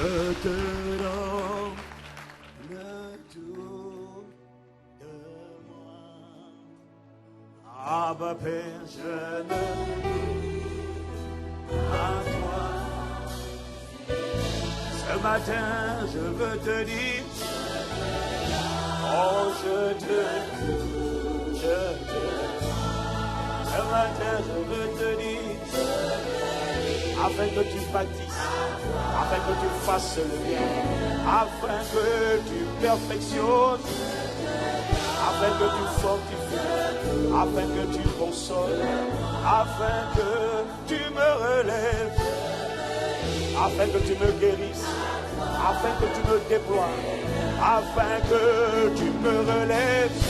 Je te donne tout de moi. Abba Père, je me lie à toi. Ce matin, je veux te dire, oh, je te. Ce matin, je veux te dire, afin que tu bâtisses, afin que tu fasses le bien, afin que tu perfectionnes, afin que tu fortifies, afin que tu consoles, afin que tu me relèves, afin que tu me guérisses, afin que tu me déploies, afin que tu me relèves.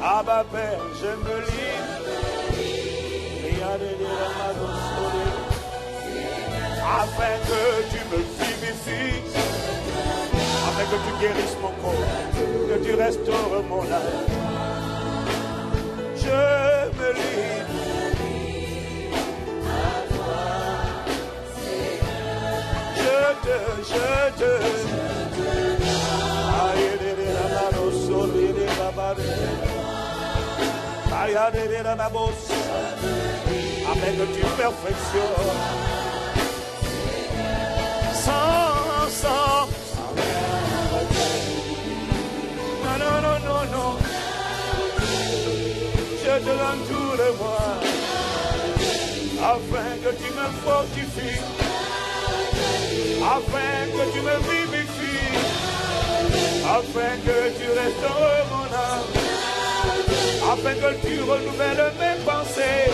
Abba Père, je me livre. Afin que tu me vivifies, afin que tu guérisses mon corps, que tu restaures mon âme. Je me livre à toi, je te. Afin que tu perfectionnes sans non je te donne tout de moi afin que tu me fortifies, afin que tu me vivifies, afin que tu restaures mon âme, afin que tu renouvelles mes pensées,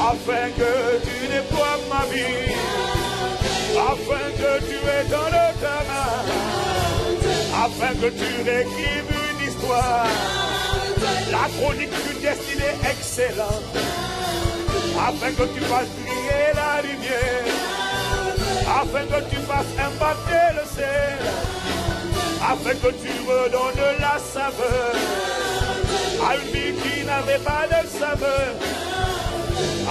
afin que tu déploies ma vie, afin que tu étonnes ta main, afin que tu réécrives une histoire, la chronique d'une destinée excellente, afin que tu fasses briller la lumière, afin que tu fasses impacter le ciel, afin que tu redonnes la saveur à une vie qui n'avait pas de saveur,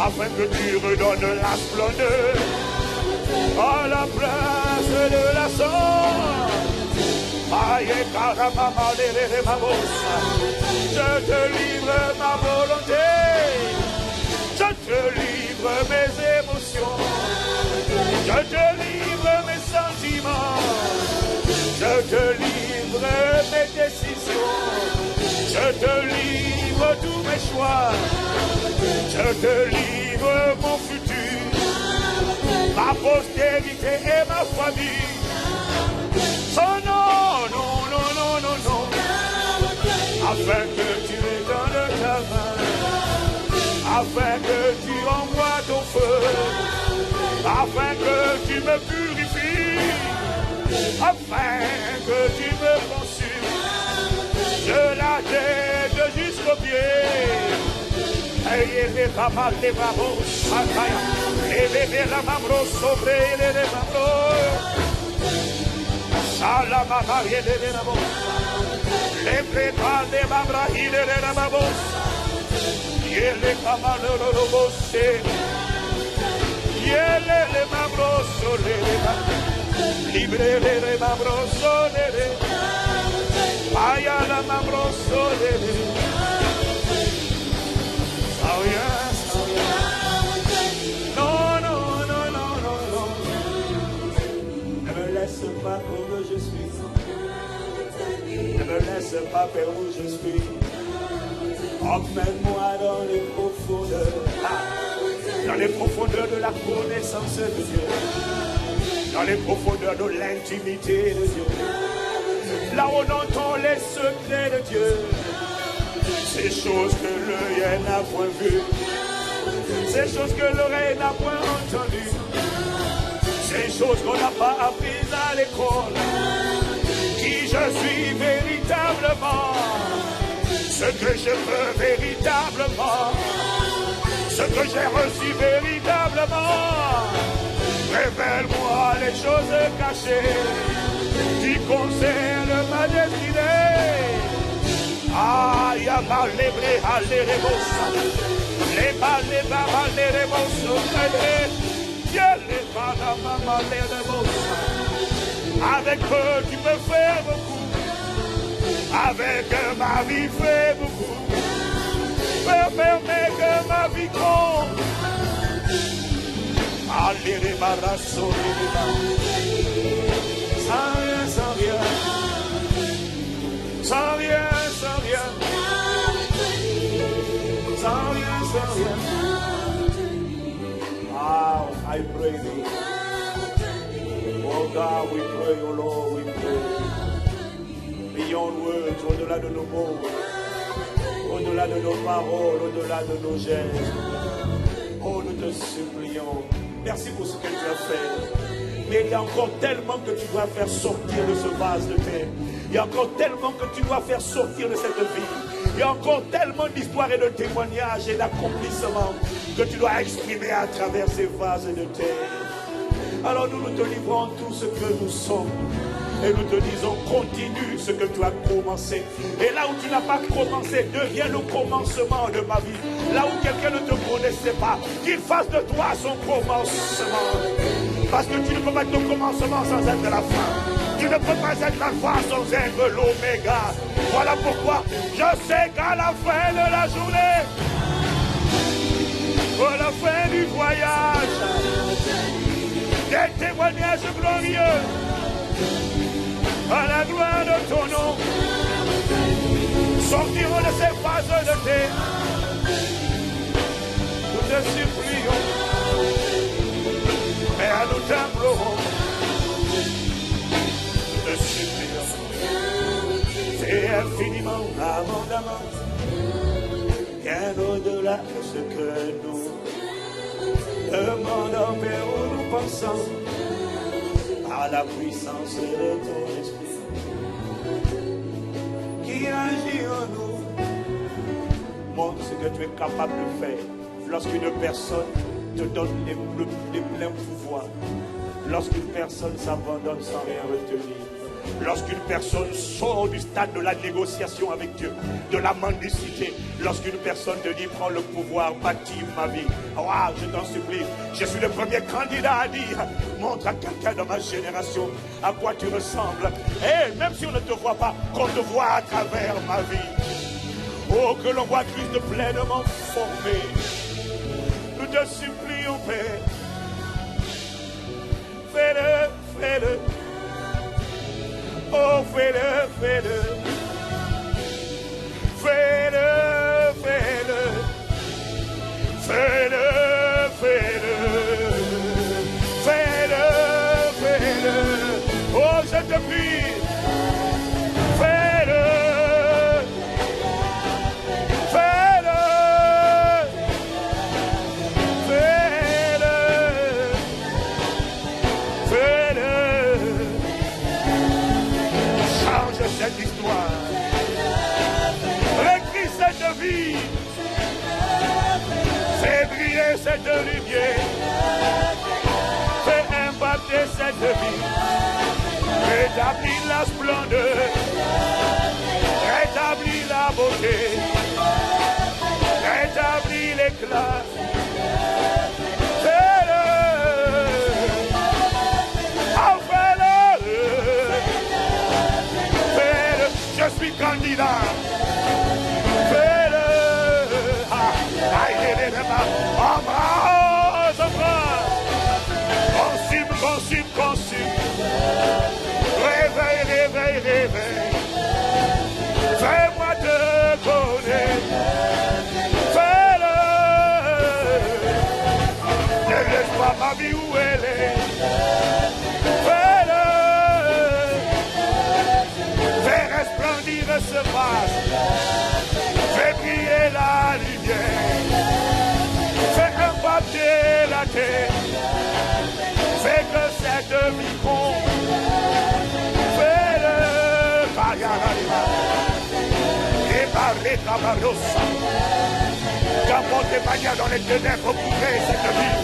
afin que tu redonnes la splendeur à la place de la sang. Je te livre ma volonté, je te livre mes émotions, je te livre mes sentiments, je te livre mes décisions, je te livre tous mes choix, je te livre mon futur, ma postérité et ma famille. Oh non, non, non, non, non, non, afin que tu étonnes ta main, afin que tu envoies ton feu, afin que tu me purifies, afin que tu me consumes, de la tête jusqu'aux pieds. Et les babas, les babos, et les mamros sobre les mamros. Salamama, les prépas, les babras, les babos, les camarobos, les mamros, libre les mamros, vaya la mamros, pas où je suis. Ne me laisse pas faire où je suis. Emmène-moi dans les profondeurs. Dans les profondeurs de la connaissance de Dieu. Dans les profondeurs de l'intimité de Dieu. Là où on entend les secrets de Dieu. Ces choses que l'œil n'a point vues. Ces choses que l'oreille n'a point entendues. Ces choses qu'on n'a pas apprises à l'école, qui je suis véritablement, ce que je veux véritablement, ce que j'ai reçu véritablement. Révèle-moi les choses cachées qui concernent ma destinée. Aïe, Les balles, les babales, les mots, les balles, les mots. Avec eux, tu peux faire beaucoup. Avec ma vie, fais beaucoup. Permets que ma vie compte. Allez, les barras, les barras. Sans rien, sans rien. Sans rien, sans rien. Sans rien, sans rien. Wow, I pray thee. Oh God, we pray, oh Lord, we pray. Beyond words, au-delà de nos mots, au-delà de nos paroles, au-delà de nos gestes. Oh, nous te supplions. Merci pour ce que tu as fait. Mais il y a encore tellement que tu dois faire sortir de ce vase de terre. Il y a encore tellement que tu dois faire sortir de cette vie. Il y a encore tellement d'histoires et de témoignages et d'accomplissements que tu dois exprimer à travers ces vases de terre. Alors nous te livrons tout ce que nous sommes. Et nous te disons, continue ce que tu as commencé. Et là où tu n'as pas commencé, deviens le commencement de ma vie. Là où quelqu'un ne te connaissait pas, qu'il fasse de toi son commencement. Parce que tu ne peux pas être le commencement sans être la fin. Tu ne peux pas être la fin sans être l'oméga. Voilà pourquoi je sais qu'à la fin de la journée, à la fin du voyage, des témoignages glorieux, à la gloire de ton nom, sortiront de ces phases de terre. Nous te supplions, et nous t'implorons. Nous te supplions. C'est infiniment, abondamment, bien au-delà de ce que nous demandons, mais où nous pensons. À la puissance de ton esprit qui agit en nous. Montre ce que tu es capable de faire lorsqu'une personne te donne les pleins pouvoirs, lorsqu'une personne s'abandonne sans rien retenir, lorsqu'une personne sort du stade de la négociation avec Dieu, de la mendicité, lorsqu'une personne te dit prends le pouvoir, bâtis ma vie. Wow, je t'en supplie, je suis le premier candidat à dire montre à quelqu'un de ma génération à quoi tu ressembles. Et même si on ne te voit pas, qu'on te voit à travers ma vie. Oh, que l'on voit Christ pleinement formé. Nous te supplions, Père. Fais-le, fais-le. Oh, fais-le, fais-le. Fais-le, fais-le. Fais-le, fais-le. Fais-le, fais-le. Oh, je te prie. Fais-le. Fais-le. Fais-le. Fais-le. Change cette histoire. Récris cette vie. Fais briller cette lumière. Fais impacter cette vie. Rétablis la splendeur. Rétablis la beauté. Rétablis l'éclat. Fais-le. Oh, fais-le. Fais-le. Je suis candidat. Fais-le. Embrasse, embrasse. Consume, consume, consume. Réveille, réveille, réveille. Fais-moi te connaître. Fais-le. Ne laisse pas ma vie où elle est. Fais-le. Fais resplendir ce vase. Fais briller la lumière. Fais impacter la terre. Fais que cette vie compte. Fais-le. Et Cabarossa. Qu'importe tes manières dans les ténèbres couvrir cette vie.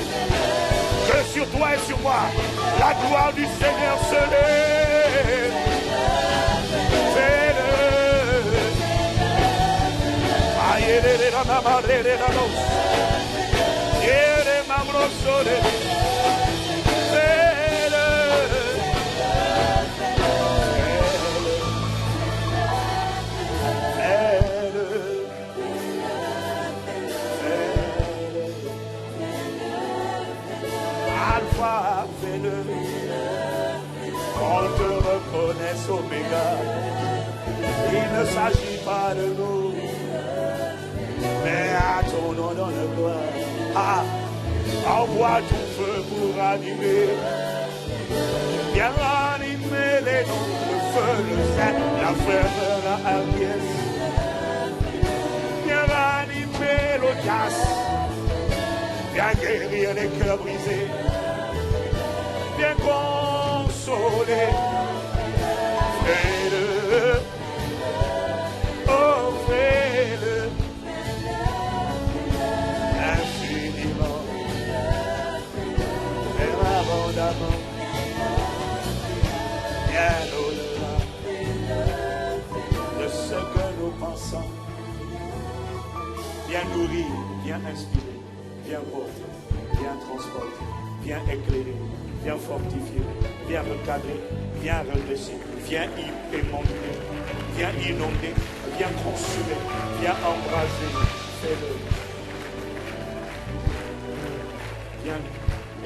Que sur toi et sur moi, la gloire du Seigneur se lève. Fais-le. Alpha, fais-le. Qu'on te reconnaisse Oméga. Il ne s'agit pas de nous, mais à ton nom dans le gloire. Ah, envoie ton feu pour animer. Viens ranimer les noms, le feu, le sang, la ferveur, la hardiesse. Viens ranimer l'audace. Viens guérir les cœurs brisés. Viens consoler. Fais-le. Oh, fais-le. Infiniment. Fais abondamment. Bien au-delà de ce que nous pensons. Bien nourrir, bien inspirer, bien porter, bien transporter, bien éclairer, bien fortifier, bien recadrer, bien redresser, bien émonder, bien inonder, bien consumer, bien embraser. Fais-le. Bien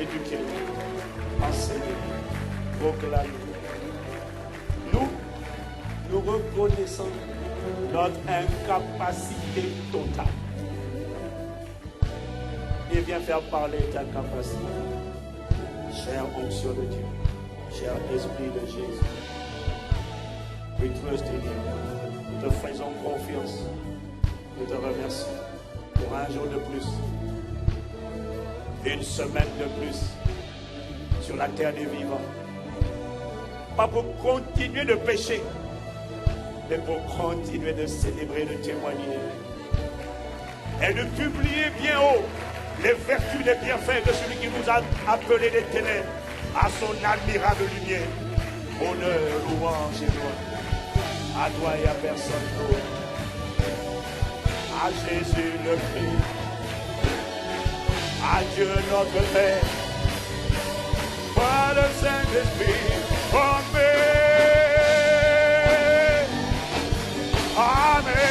éduquer, enseigner, proclamer. Nous reconnaissons notre incapacité totale. Et viens faire parler ta capacité. Chère onction de Dieu, cher esprit de Jésus. We trust in you. Nous te faisons confiance. Nous te remercions pour un jour de plus. Une semaine de plus sur la terre des vivants. Pas pour continuer de pécher, mais pour continuer de célébrer, de témoigner. Et de publier bien haut les vertus, les bienfaits de celui qui nous a appelés des ténèbres à son admirable lumière. Honneur, louange et gloire. À toi et à personne d'autre. À Jésus le Christ. À Dieu notre Père. Par le Saint-Esprit. Amen. Amen.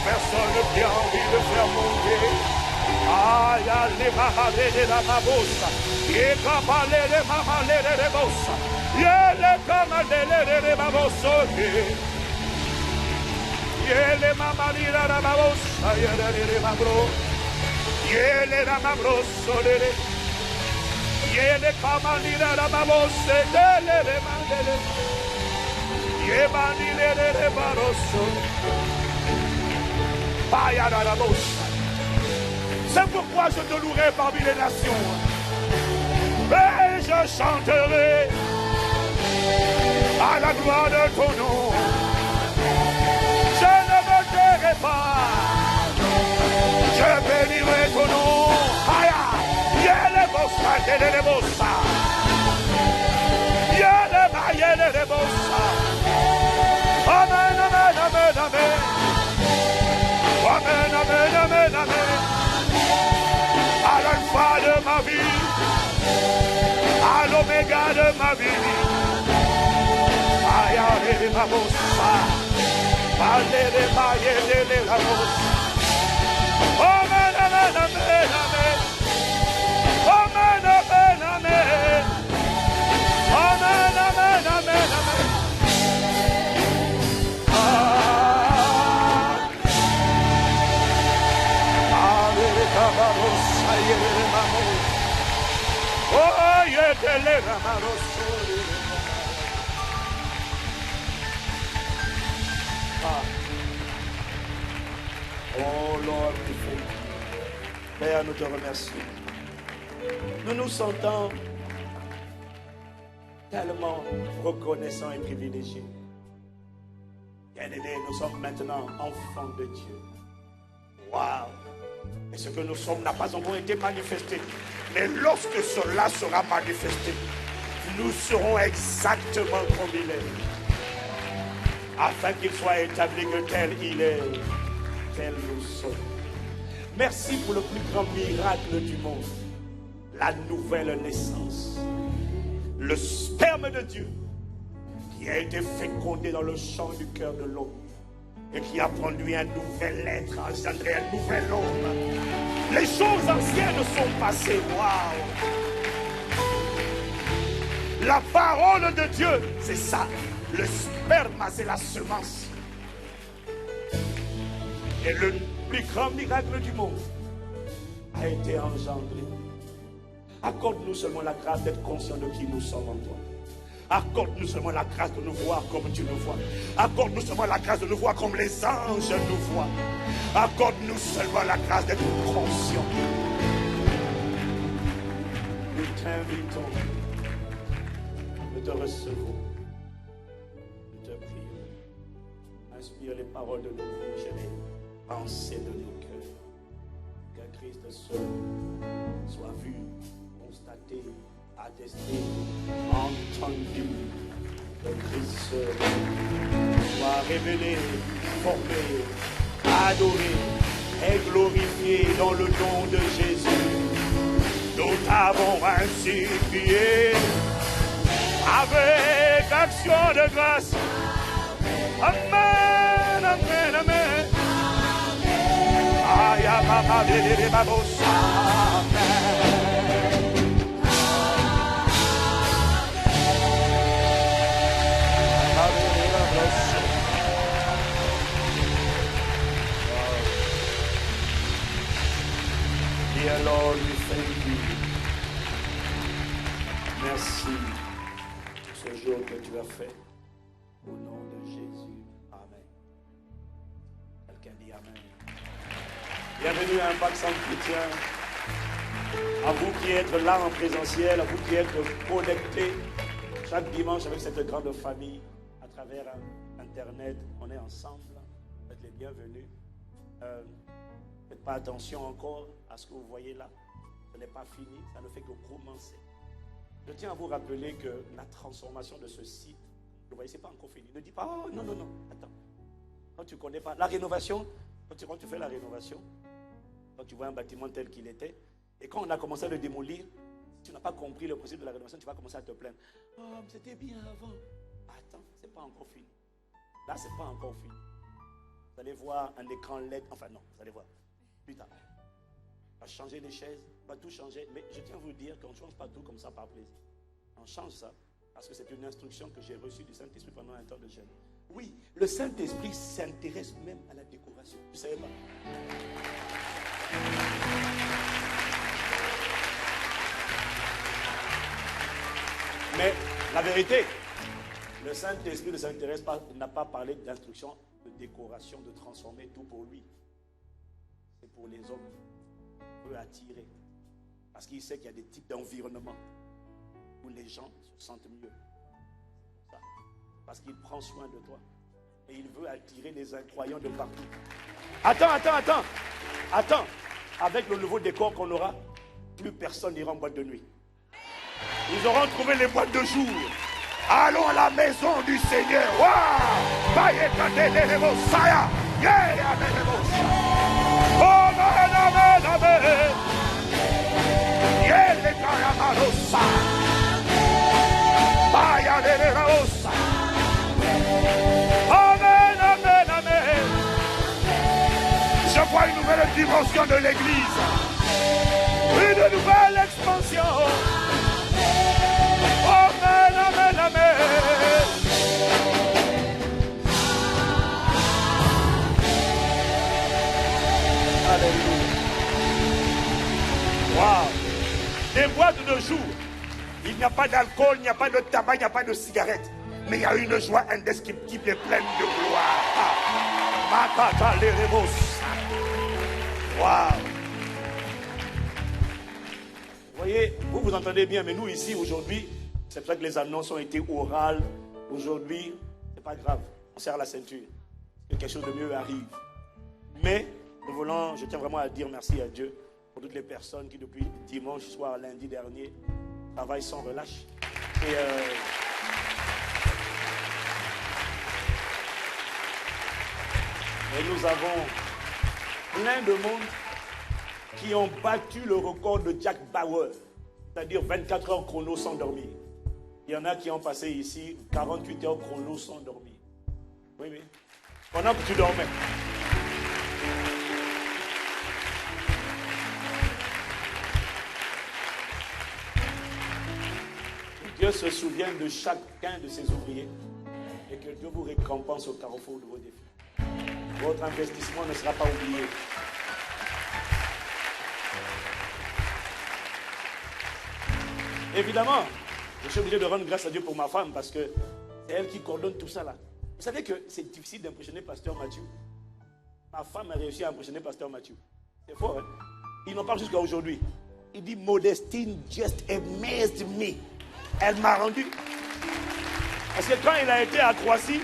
Personne qui a envie de faire monter. Aïe, les mahalés de la mabosa. Et cabalé de mahalé de bossa. Yé les camalé de mabosa. Yé les mamali de la mabosa. Yé les mabro. Yé les mamabroso. Yé les camali de la mabosa. Yé les mandele. Yé mandile de baroso. C'est pourquoi je te louerai parmi les nations. Et je chanterai à la gloire de ton nom. Je ne me tairai pas. Je bénirai ton nom. Aya, yele bossa, yele bossa. Yele ma, yele bossa. Amen, amen, amen, amen. Amen, amen, amen, amen. À l'alpha de ma vie, à l'oméga de ma vie. Aïe, aïe, ma bossa. Allez, aïe, la bossa. Amen, amen, amen, amen. Amen, amen, amen. Amen, amen, amen, amen. Ah. Oh Lord, we thank you. Père, nous te remercions. Nous nous sentons tellement reconnaissants et privilégiés. Bien-aimés, nous sommes maintenant enfants de Dieu. Waouh! Et ce que nous sommes n'a pas encore été manifesté. Mais lorsque cela sera manifesté, nous serons exactement comme il est. Afin qu'il soit établi que tel il est, tel nous sommes. Merci pour le plus grand miracle du monde. La nouvelle naissance. Le sperme de Dieu qui a été fécondé dans le champ du cœur de l'homme et qui a produit un nouvel être, engendré un nouvel homme. Les choses anciennes sont passées. Waouh! La parole de Dieu, c'est ça. Le sperme, c'est la semence. Et le plus grand miracle du monde a été engendré. Accorde-nous seulement la grâce d'être conscient de qui nous sommes en toi. Accorde-nous seulement la grâce de nous voir comme tu nous vois. Accorde-nous seulement la grâce de nous voir comme les anges nous voient. Accorde-nous seulement la grâce d'être conscients. Nous t'invitons. Nous te recevons. Nous te prions. Inspire les paroles de nos bouches et les pensées de nos cœurs. Que Christ seul soit vu, constaté, attesté, entendu. Que Christ seul soit révélé, formé, adoré et glorifié dans le nom de Jésus. Nous t'avons ainsi prié avec action de grâce. Amen, amen, amen. Aïe, papa, bébé, babos. Dear Lord, we thank you. Merci pour ce jour que tu as fait. Au nom de Jésus. Amen. Quelqu'un dit Amen. Bienvenue à Impact Centre Chrétien. À vous qui êtes là en présentiel, à vous qui êtes connectés chaque dimanche avec cette grande famille à travers Internet. On est ensemble. Vous êtes les bienvenus. Faites pas attention encore à ce que vous voyez là. Ce n'est pas fini, ça ne fait que commencer. Je tiens à vous rappeler que la transformation de ce site, vous voyez, ce n'est pas encore fini. Ne dis pas, oh non, non, non, attends. Quand tu ne connais pas la rénovation, quand tu fais la rénovation, quand tu vois un bâtiment tel qu'il était, et quand on a commencé à le démolir, si tu n'as pas compris le principe de la rénovation, tu vas commencer à te plaindre. Oh, c'était bien avant. Attends, ce n'est pas encore fini. Là, ce n'est pas encore fini. Vous allez voir un écran LED, enfin non, vous allez voir. Plus tard. On va changer les chaises, on va tout changer. Mais je tiens à vous dire qu'on ne change pas tout comme ça par plaisir. On change ça parce que c'est une instruction que j'ai reçue du Saint-Esprit pendant un temps de jeûne. Oui, le Saint-Esprit s'intéresse même à la décoration. Tu ne savais pas? Mais la vérité, le Saint-Esprit ne s'intéresse pas, n'a pas parlé d'instruction de décoration, de transformer tout pour lui. C'est pour les hommes. Il veut attirer. Parce qu'il sait qu'il y a des types d'environnement où les gens se sentent mieux. Parce qu'il prend soin de toi. Et il veut attirer les incroyants de partout. Attends. Avec le nouveau décor qu'on aura, plus personne n'ira en boîte de nuit. Ils auront trouvé les boîtes de jour. Allons à la maison du Seigneur. Waouh! Je vois une nouvelle dimension de l'église. Une nouvelle expansion. Amen, amen, amen. Alléluia. Wow. Des boîtes de jour. Il n'y a pas d'alcool, il n'y a pas de tabac, il n'y a pas de cigarette. mais il y a une joie indescriptible et pleine de gloire. Makata leremos. Waouh. Vous voyez, vous entendez bien, mais nous ici aujourd'hui, c'est pour ça que les annonces ont été orales. Aujourd'hui, c'est pas grave, on serre la ceinture. Que quelque chose de mieux arrive. Mais je tiens vraiment à dire merci à Dieu pour toutes les personnes qui depuis dimanche soir, lundi dernier, travaillent sans relâche. Et nous avons plein de monde qui ont battu le record de Jack Bauer, c'est-à-dire 24 heures chrono sans dormir. Il y en a qui ont passé ici 48 heures chrono sans dormir. Oui, oui. Pendant que tu dormais. Dieu se souvient de chacun de ses ouvriers et que Dieu vous récompense au carrefour de vos défis. Votre investissement ne sera pas oublié. Évidemment, je suis obligé de rendre grâce à Dieu pour ma femme parce que c'est elle qui coordonne tout ça là. Vous savez que c'est difficile d'impressionner Pasteur Mathieu. Ma femme a réussi à impressionner Pasteur Mathieu. C'est fort, hein? Il n'en parle jusqu'à aujourd'hui. Il dit, Modestine just amazed me. Elle m'a rendu. Parce que quand il a été à Croatie,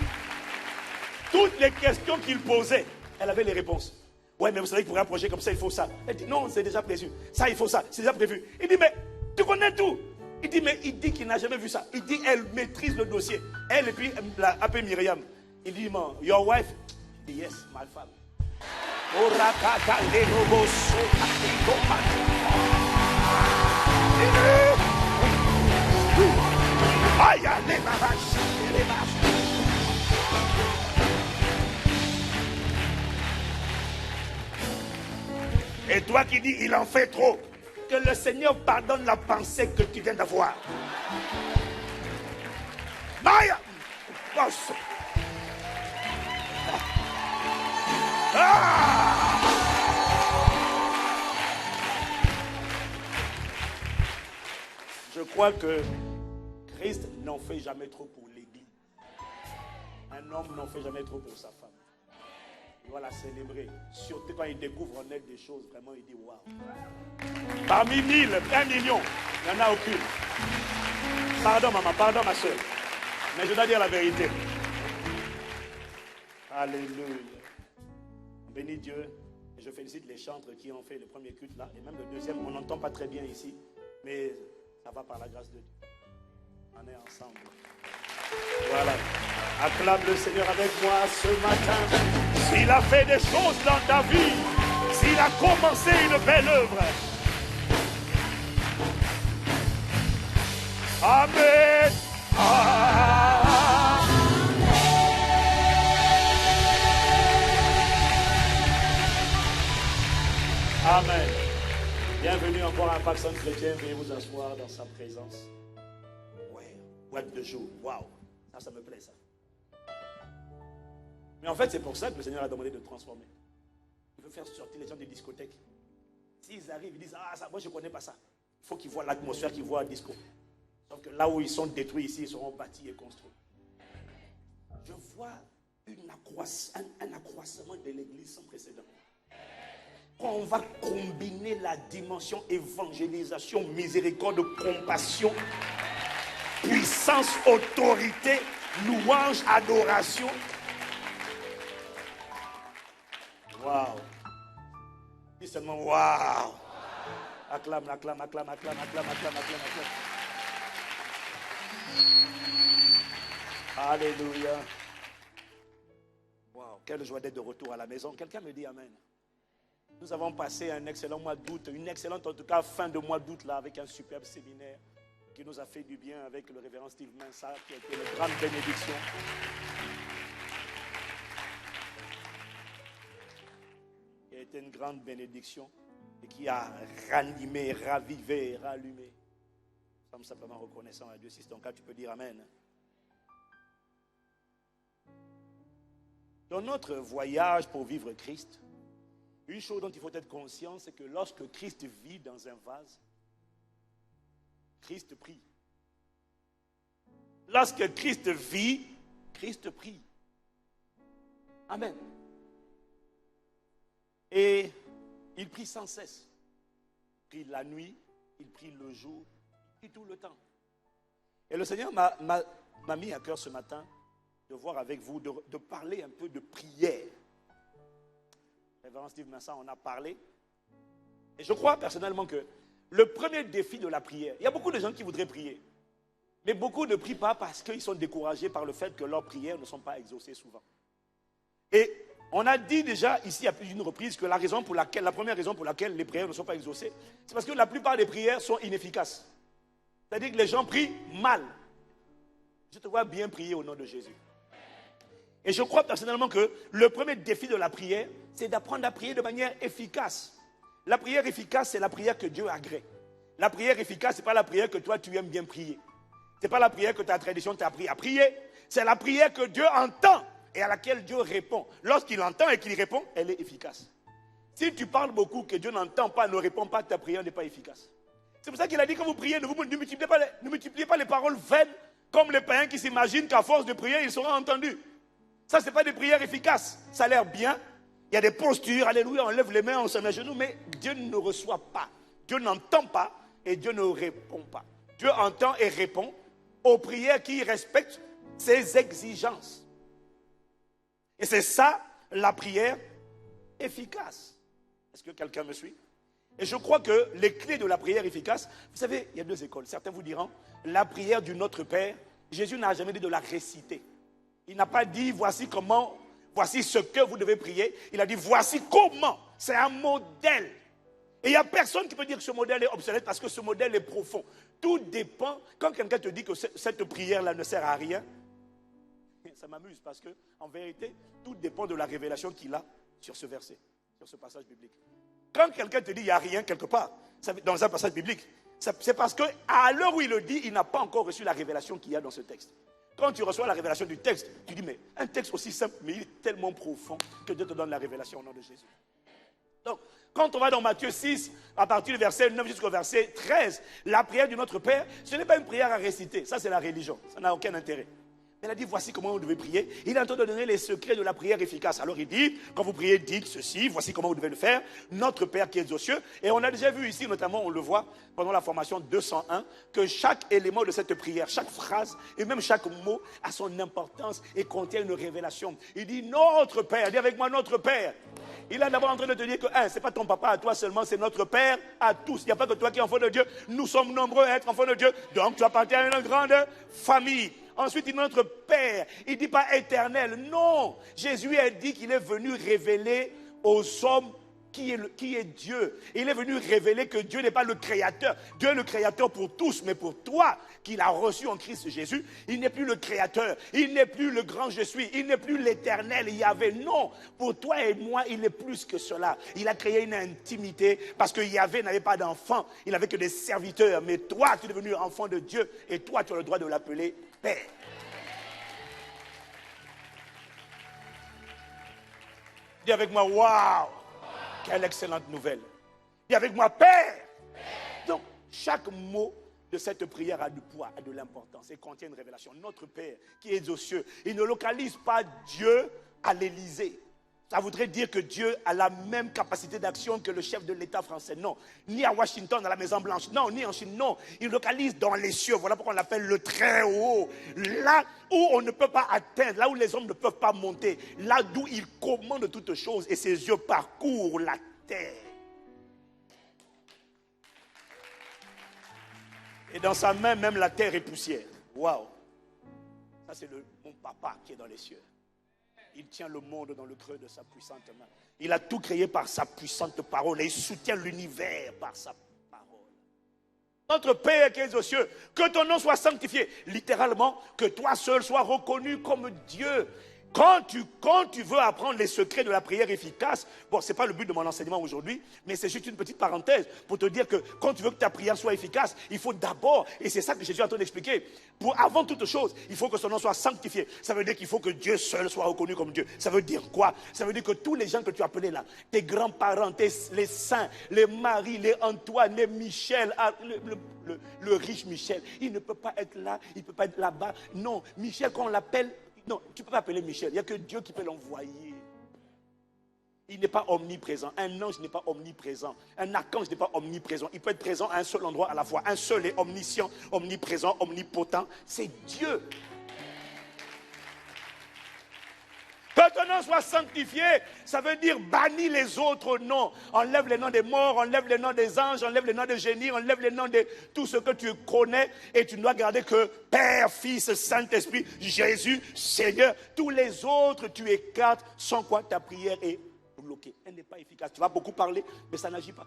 toutes les questions qu'il posait, elle avait les réponses. Ouais, mais vous savez que pour un projet comme ça, il faut ça. Elle dit, non, c'est déjà prévu. Ça, il faut ça, c'est déjà prévu. Il dit, mais tu connais tout. Il dit, mais il dit qu'il n'a jamais vu ça. Il dit, elle maîtrise le dossier. Elle et puis, elle a appelé Myriam. Il dit, your wife? Il dit, yes, my femme. Et toi qui dis, il en fait trop. Que le Seigneur pardonne la pensée que tu viens d'avoir. Maya! Je crois que Christ n'en fait jamais trop pour l'Église. Un homme n'en fait jamais trop pour sa femme. Il doit la célébrer. Surtout quand il découvre en elle des choses, vraiment, il dit waouh. Parmi 1000, 1 million, il n'y en a aucune. Pardon, maman, pardon, ma soeur. Mais je dois dire la vérité. Alléluia. Bénis Dieu. Et je félicite les chantres qui ont fait le premier culte là. Et même le deuxième, on n'entend pas très bien ici. Mais ça va par la grâce de Dieu. On est ensemble. Voilà. Acclame le Seigneur avec moi ce matin. S'il a fait des choses dans ta vie, s'il a commencé une belle œuvre. Amen. Amen. Bienvenue encore à Paxson Chrétien. Veuillez vous asseoir dans sa présence. Ouais, boîte de jour. Waouh. Ça me plaît, ça. Mais en fait, c'est pour ça que le Seigneur a demandé de transformer. Il veut faire sortir les gens des discothèques. S'ils arrivent, ils disent, ah, ça, moi je ne connais pas ça. Il faut qu'ils voient l'atmosphère, qu'ils voient un disco. Sauf que là où ils sont détruits ici, ils seront bâtis et construits. Je vois un accroissement de l'Église sans précédent. Quand on va combiner la dimension évangélisation, miséricorde, compassion, puissance, autorité, louange, adoration. Waouh. Dis seulement waouh. Acclame, acclame, acclame, acclame, acclame, acclame, acclame, acclame. Alléluia. Waouh, quelle joie d'être de retour à la maison. Quelqu'un me dit amen. Nous avons passé un excellent mois d'août, une excellente en tout cas fin de mois d'août là avec un superbe séminaire qui nous a fait du bien avec le révérend Steve Mensa qui a été une grande bénédiction. Qui a été une grande bénédiction et qui a ranimé, ravivé, rallumé. Nous sommes simplement reconnaissants à Dieu. Si c'est ton cas, tu peux dire amen. Dans notre voyage pour vivre Christ, une chose dont il faut être conscient, c'est que lorsque Christ vit dans un vase, Christ prie. Lorsque Christ vit, Christ prie. Amen. Et il prie sans cesse. Il prie la nuit, il prie le jour, il prie tout le temps. Et le Seigneur m'a mis à cœur ce matin de voir avec vous, de parler un peu de prière. Révérend Steve Vincent en a parlé. Et je crois personnellement que le premier défi de la prière, il y a beaucoup de gens qui voudraient prier. Mais beaucoup ne prient pas parce qu'ils sont découragés par le fait que leurs prières ne sont pas exaucées souvent. Et on a dit déjà ici à plus d'une reprise que la première raison pour laquelle les prières ne sont pas exaucées, c'est parce que la plupart des prières sont inefficaces. C'est-à-dire que les gens prient mal. Je te vois bien prier au nom de Jésus. Et je crois personnellement que le premier défi de la prière, c'est d'apprendre à prier de manière efficace. La prière efficace, c'est la prière que Dieu agrée. La prière efficace, ce n'est pas la prière que toi, tu aimes bien prier. Ce n'est pas la prière que ta tradition t'a appris à prier. C'est la prière que Dieu entend et à laquelle Dieu répond. Lorsqu'il entend et qu'il répond, elle est efficace. Si tu parles beaucoup, que Dieu n'entend pas, ne répond pas, ta prière n'est pas efficace. C'est pour ça qu'il a dit quand vous priez, ne multipliez pas les paroles vaines comme les païens qui s'imaginent qu'à force de prier, ils seront entendus. Ça, ce n'est pas des prières efficaces. Ça a l'air bien. Il y a des postures, alléluia, on lève les mains, on se met à genoux, mais Dieu ne reçoit pas. Dieu n'entend pas et Dieu ne répond pas. Dieu entend et répond aux prières qui respectent ses exigences. Et c'est ça, la prière efficace. Est-ce que quelqu'un me suit? Et je crois que les clés de la prière efficace, vous savez, il y a deux écoles. Certains vous diront, la prière du Notre Père, Jésus n'a jamais dit de la réciter. Il n'a pas dit, voici comment, voici ce que vous devez prier. Il a dit, voici comment. C'est un modèle. Et il n'y a personne qui peut dire que ce modèle est obsolète parce que ce modèle est profond. Tout dépend, quand quelqu'un te dit que cette prière-là ne sert à rien, ça m'amuse parce que, en vérité, tout dépend de la révélation qu'il a sur ce verset, sur ce passage biblique. Quand quelqu'un te dit qu'il n'y a rien quelque part, dans un passage biblique, c'est parce qu'à l'heure où il le dit, il n'a pas encore reçu la révélation qu'il y a dans ce texte. Quand tu reçois la révélation du texte, tu dis, mais un texte aussi simple, mais il est tellement profond que Dieu te donne la révélation au nom de Jésus. Donc, quand on va dans Matthieu 6, à partir du verset 9 jusqu'au verset 13, la prière du Notre Père, ce n'est pas une prière à réciter. Ça, c'est la religion. Ça n'a aucun intérêt. Il a dit, voici comment vous devez prier. Il est en train de donner les secrets de la prière efficace. Alors il dit, quand vous priez, dites ceci, voici comment vous devez le faire. Notre Père qui est aux cieux. Et on a déjà vu ici, notamment, on le voit pendant la formation 201, que chaque élément de cette prière, chaque phrase et même chaque mot a son importance et contient une révélation. Il dit, notre Père, dis avec moi, notre Père. Il est d'abord en train de te dire que, ce n'est pas ton papa à toi seulement, c'est notre Père à tous. Il n'y a pas que toi qui es enfant de Dieu. Nous sommes nombreux à être enfants de Dieu. Donc tu appartiens à une grande famille. Ensuite, il dit notre Père. Il ne dit pas éternel. Non. Jésus a dit qu'il est venu révéler aux hommes qui est Dieu. Il est venu révéler que Dieu n'est pas le créateur. Dieu est le créateur pour tous, mais pour toi, qu'il a reçu en Christ Jésus, il n'est plus le créateur. Il n'est plus le grand je suis. Il n'est plus l'éternel Yahvé. Non. Pour toi et moi, il est plus que cela. Il a créé une intimité parce que Yahvé n'avait pas d'enfant. Il n'avait que des serviteurs. Mais toi, tu es devenu enfant de Dieu et toi, tu as le droit de l'appeler Père. Dis avec moi, waouh! Quelle excellente nouvelle. Dis avec moi, Père. Donc, chaque mot de cette prière a du poids, a de l'importance et contient une révélation. Notre Père qui est aux cieux, il ne localise pas Dieu à l'Élysée. Ça voudrait dire que Dieu a la même capacité d'action que le chef de l'État français. Non. Ni à Washington, dans la Maison Blanche. Non, ni en Chine. Non. Il localise dans les cieux. Voilà pourquoi on l'appelle le très haut. Là où on ne peut pas atteindre, là où les hommes ne peuvent pas monter. Là d'où il commande toutes choses et ses yeux parcourent la terre. Et dans sa main, même la terre est poussière. Waouh. Ça, c'est mon papa qui est dans les cieux. Il tient le monde dans le creux de sa puissante main. Il a tout créé par sa puissante parole et il soutient l'univers par sa parole. Notre Père qui est aux cieux, que ton nom soit sanctifié. Littéralement, que toi seul sois reconnu comme Dieu. Quand tu veux apprendre les secrets de la prière efficace, bon, ce n'est pas le but de mon enseignement aujourd'hui, mais c'est juste une petite parenthèse pour te dire que quand tu veux que ta prière soit efficace, il faut d'abord, et c'est ça que Jésus est en train d'expliquer, avant toute chose, il faut que son nom soit sanctifié. Ça veut dire qu'il faut que Dieu seul soit reconnu comme Dieu. Ça veut dire quoi? Ça veut dire que tous les gens que tu as appelés là, tes grands-parents, les saints, les Marie, les Antoine, les Michel, le riche Michel, il ne peut pas être là, il ne peut pas être là-bas. Non, Michel, quand on l'appelle, non, tu ne peux pas appeler Michel. Il n'y a que Dieu qui peut l'envoyer. Il n'est pas omniprésent. Un ange n'est pas omniprésent. Un archange n'est pas omniprésent. Il peut être présent à un seul endroit à la fois. Un seul est omniscient, omniprésent, omnipotent. C'est Dieu. Que ton nom soit sanctifié, ça veut dire bannir les autres noms. Enlève les noms des morts, enlève les noms des anges, enlève les noms des génies, enlève les noms de tout ce que tu connais. Et tu ne dois garder que Père, Fils, Saint-Esprit, Jésus, Seigneur. Tous les autres, tu écartes, sans quoi ta prière est bloquée. Elle n'est pas efficace. Tu vas beaucoup parler, mais ça n'agit pas.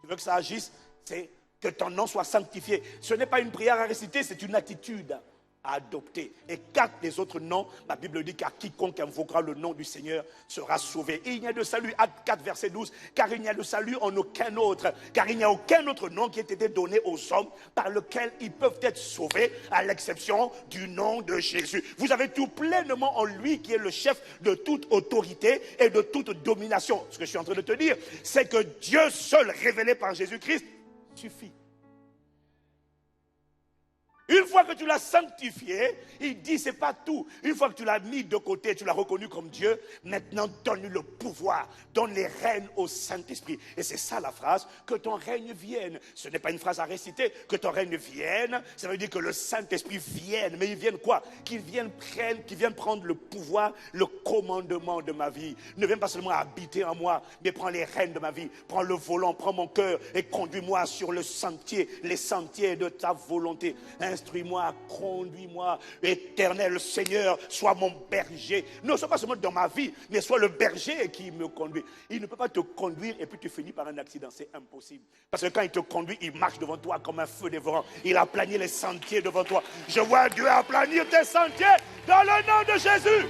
Tu veux que ça agisse, c'est que ton nom soit sanctifié. Ce n'est pas une prière à réciter, c'est une attitude à adopter. Écarte les autres noms. La Bible dit qu'à quiconque invoquera le nom du Seigneur sera sauvé. Et il n'y a de salut, Acte 4, verset 12, car il n'y a de salut en aucun autre, car il n'y a aucun autre nom qui ait été donné aux hommes par lequel ils peuvent être sauvés, à l'exception du nom de Jésus. Vous avez tout pleinement en lui qui est le chef de toute autorité et de toute domination. Ce que je suis en train de te dire, c'est que Dieu seul révélé par Jésus-Christ suffit. Une fois que tu l'as sanctifié, il dit c'est pas tout. Une fois que tu l'as mis de côté, tu l'as reconnu comme Dieu, maintenant donne-lui le pouvoir, donne les rênes au Saint-Esprit. Et c'est ça la phrase, que ton règne vienne. Ce n'est pas une phrase à réciter, que ton règne vienne, ça veut dire que le Saint-Esprit vienne. Mais il vienne quoi? Qu'il vienne prendre le pouvoir, le commandement de ma vie. Ne viens pas seulement habiter en moi, mais prends les rênes de ma vie, prends le volant, prends mon cœur et conduis-moi sur le sentier, les sentiers de ta volonté. Instruis-moi, conduis-moi, éternel Seigneur, sois mon berger. Ne sois pas seulement dans ma vie, mais sois le berger qui me conduit. Il ne peut pas te conduire et puis tu finis par un accident, c'est impossible. Parce que quand il te conduit, il marche devant toi comme un feu dévorant. Il a plané les sentiers devant toi. Je vois Dieu aplanir tes sentiers dans le nom de Jésus.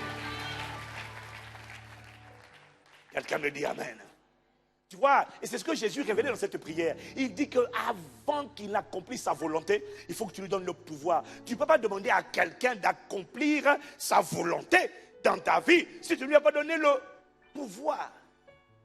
Quelqu'un me dit Amen. Tu vois, et c'est ce que Jésus révélait dans cette prière. Il dit qu'avant qu'il accomplisse sa volonté, il faut que tu lui donnes le pouvoir. Tu ne peux pas demander à quelqu'un d'accomplir sa volonté dans ta vie si tu ne lui as pas donné le pouvoir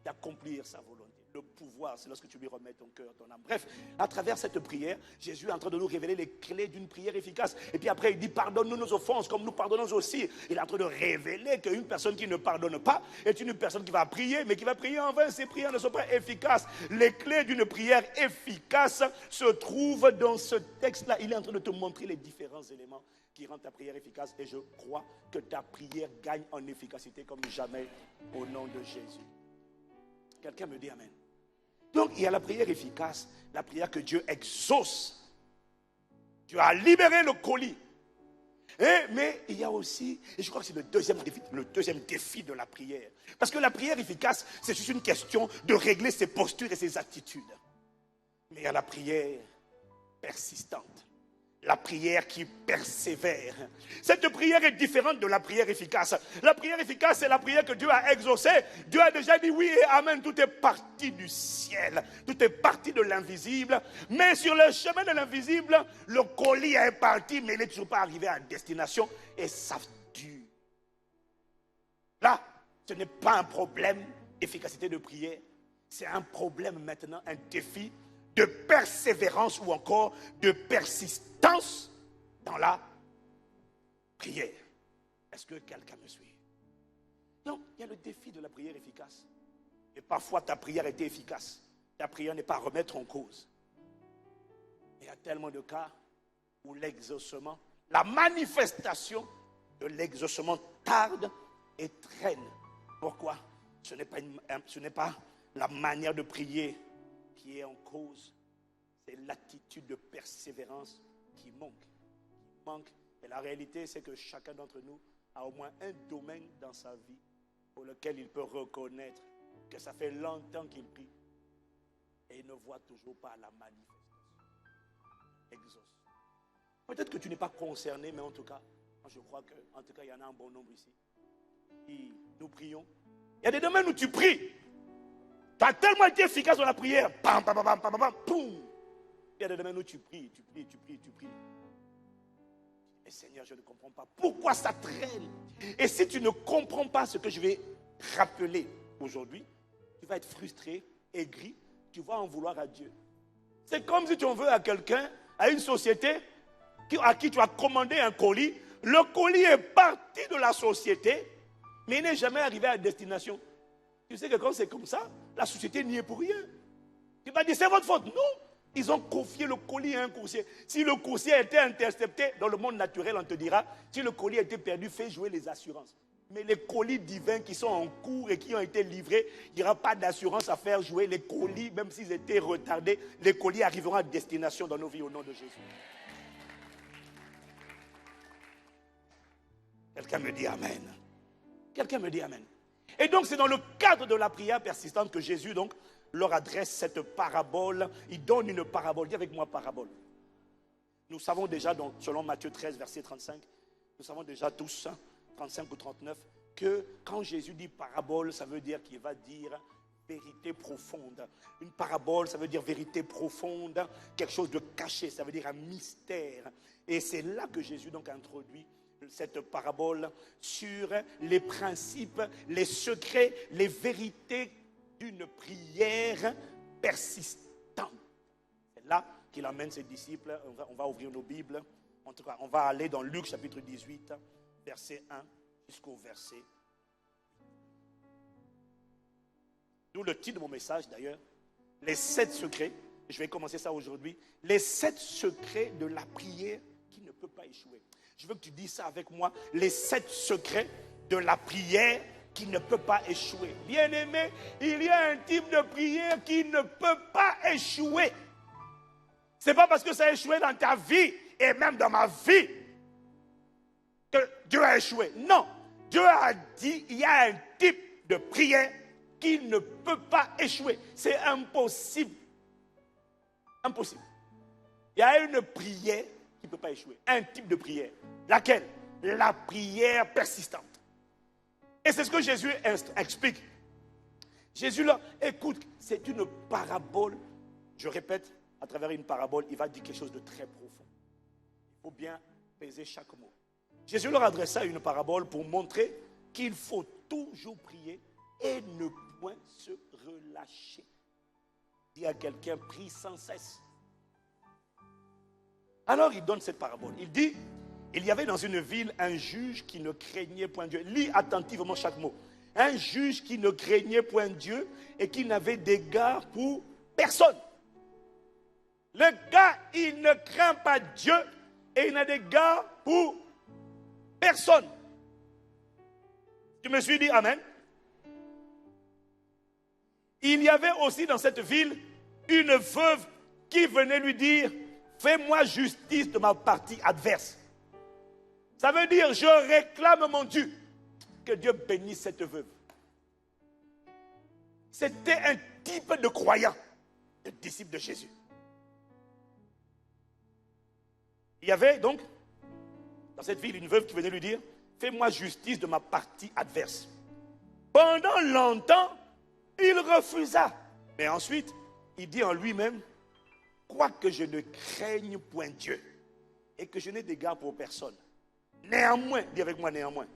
d'accomplir sa volonté. Le pouvoir, c'est lorsque tu lui remets ton cœur, ton âme. Bref, à travers cette prière, Jésus est en train de nous révéler les clés d'une prière efficace. Et puis après, il dit, pardonne-nous nos offenses comme nous pardonnons aussi. Il est en train de révéler qu'une personne qui ne pardonne pas est une personne qui va prier, mais qui va prier en vain. Ses prières ne sont pas efficaces. Les clés d'une prière efficace se trouvent dans ce texte-là. Il est en train de te montrer les différents éléments qui rendent ta prière efficace. Et je crois que ta prière gagne en efficacité comme jamais au nom de Jésus. Quelqu'un me dit Amen. Donc, il y a la prière efficace, la prière que Dieu exauce. Dieu a libéré le colis. Mais il y a aussi, et je crois que c'est le deuxième défi de la prière. Parce que la prière efficace, c'est juste une question de régler ses postures et ses attitudes. Mais il y a la prière persistante. La prière qui persévère. Cette prière est différente de la prière efficace. La prière efficace, c'est la prière que Dieu a exaucée. Dieu a déjà dit oui et amen. Tout est parti du ciel. Tout est parti de l'invisible. Mais sur le chemin de l'invisible, le colis est parti, mais il n'est toujours pas arrivé à destination. Et ça dure. Là, ce n'est pas un problème d'efficacité de prière. C'est un problème maintenant, un défi de persévérance ou encore de persistance dans la prière. Est-ce que quelqu'un me suit? Donc, il y a le défi de la prière efficace. Et parfois, ta prière était efficace. Ta prière n'est pas à remettre en cause. Il y a tellement de cas où l'exaucement, la manifestation de l'exaucement tarde et traîne. Pourquoi? Ce n'est pas la manière de prier qui est en cause, c'est l'attitude de persévérance qui manque. Et la réalité, c'est que chacun d'entre nous a au moins un domaine dans sa vie pour lequel il peut reconnaître que ça fait longtemps qu'il prie et il ne voit toujours pas la manifestation. Exauce. Peut-être que tu n'es pas concerné, mais en tout cas, je crois qu'en tout cas, il y en a un bon nombre ici. Et nous prions. Il y a des domaines où tu pries. Tu as tellement été efficace dans la prière. Pam, pam, pam, pam, pam, pam, poum. Il y a des domaines où tu pries. Mais Seigneur, je ne comprends pas. Pourquoi ça traîne? Et si tu ne comprends pas ce que je vais rappeler aujourd'hui, tu vas être frustré, aigri, tu vas en vouloir à Dieu. C'est comme si tu en veux à quelqu'un, à une société à qui tu as commandé un colis. Le colis est parti de la société, mais il n'est jamais arrivé à destination. Tu sais que quand c'est comme ça, la société n'y est pour rien. Tu vas dire, c'est votre faute. Non, ils ont confié le colis à un coursier. Si le coursier a été intercepté, dans le monde naturel, on te dira, si le colis a été perdu, fais jouer les assurances. Mais les colis divins qui sont en cours et qui ont été livrés, il n'y aura pas d'assurance à faire jouer. Les colis, même s'ils étaient retardés, les colis arriveront à destination dans nos vies au nom de Jésus. Quelqu'un me dit Amen. Quelqu'un me dit Amen. Et donc c'est dans le cadre de la prière persistante que Jésus donc leur adresse cette parabole. Il donne une parabole. Dis avec moi parabole. Nous savons déjà, donc, selon Matthieu 13, verset 35, nous savons déjà tous, 35 ou 39, que quand Jésus dit parabole, ça veut dire qu'il va dire vérité profonde. Une parabole, ça veut dire vérité profonde, quelque chose de caché, ça veut dire un mystère. Et c'est là que Jésus donc introduit cette parabole sur les principes, les secrets, les vérités d'une prière persistante. C'est là qu'il amène ses disciples. On va ouvrir nos Bibles. En tout cas, on va aller dans Luc chapitre 18, verset 1 jusqu'au verset. D'où le titre de mon message d'ailleurs, les 7 secrets. Je vais commencer ça aujourd'hui. Les 7 secrets de la prière qui ne peut pas échouer. Je veux que tu dises ça avec moi. Les 7 secrets de la prière qui ne peut pas échouer. Bien-aimé, il y a un type de prière qui ne peut pas échouer. Ce n'est pas parce que ça a échoué dans ta vie et même dans ma vie que Dieu a échoué. Non, Dieu a dit il y a un type de prière qui ne peut pas échouer. C'est impossible. Impossible. Il y a une prière qui ne peut pas échouer. Un type de prière. Laquelle? La prière persistante. Et c'est ce que Jésus explique. Jésus là, écoute, c'est une parabole. Je répète, à travers une parabole, il va dire quelque chose de très profond. Il faut bien peser chaque mot. Jésus leur adressa une parabole pour montrer qu'il faut toujours prier et ne point se relâcher. Dis à quelqu'un, prie sans cesse. Alors il donne cette parabole. Il dit, il y avait dans une ville un juge qui ne craignait point Dieu. Lis attentivement chaque mot. Un juge qui ne craignait point Dieu et qui n'avait d'égard pour personne. Le gars, il ne craint pas Dieu et il n'a d'égard pour personne. Tu me suis dit Amen? Il y avait aussi dans cette ville une veuve qui venait lui dire, fais-moi justice de ma partie adverse. Ça veut dire, je réclame mon Dieu. Que Dieu bénisse cette veuve. C'était un type de croyant, de disciple de Jésus. Il y avait donc, dans cette ville, une veuve qui venait lui dire, fais-moi justice de ma partie adverse. Pendant longtemps, il refusa. Mais ensuite, il dit en lui-même, quoique je ne craigne point Dieu et que je n'ai d'égard pour personne. Néanmoins, dis avec moi néanmoins,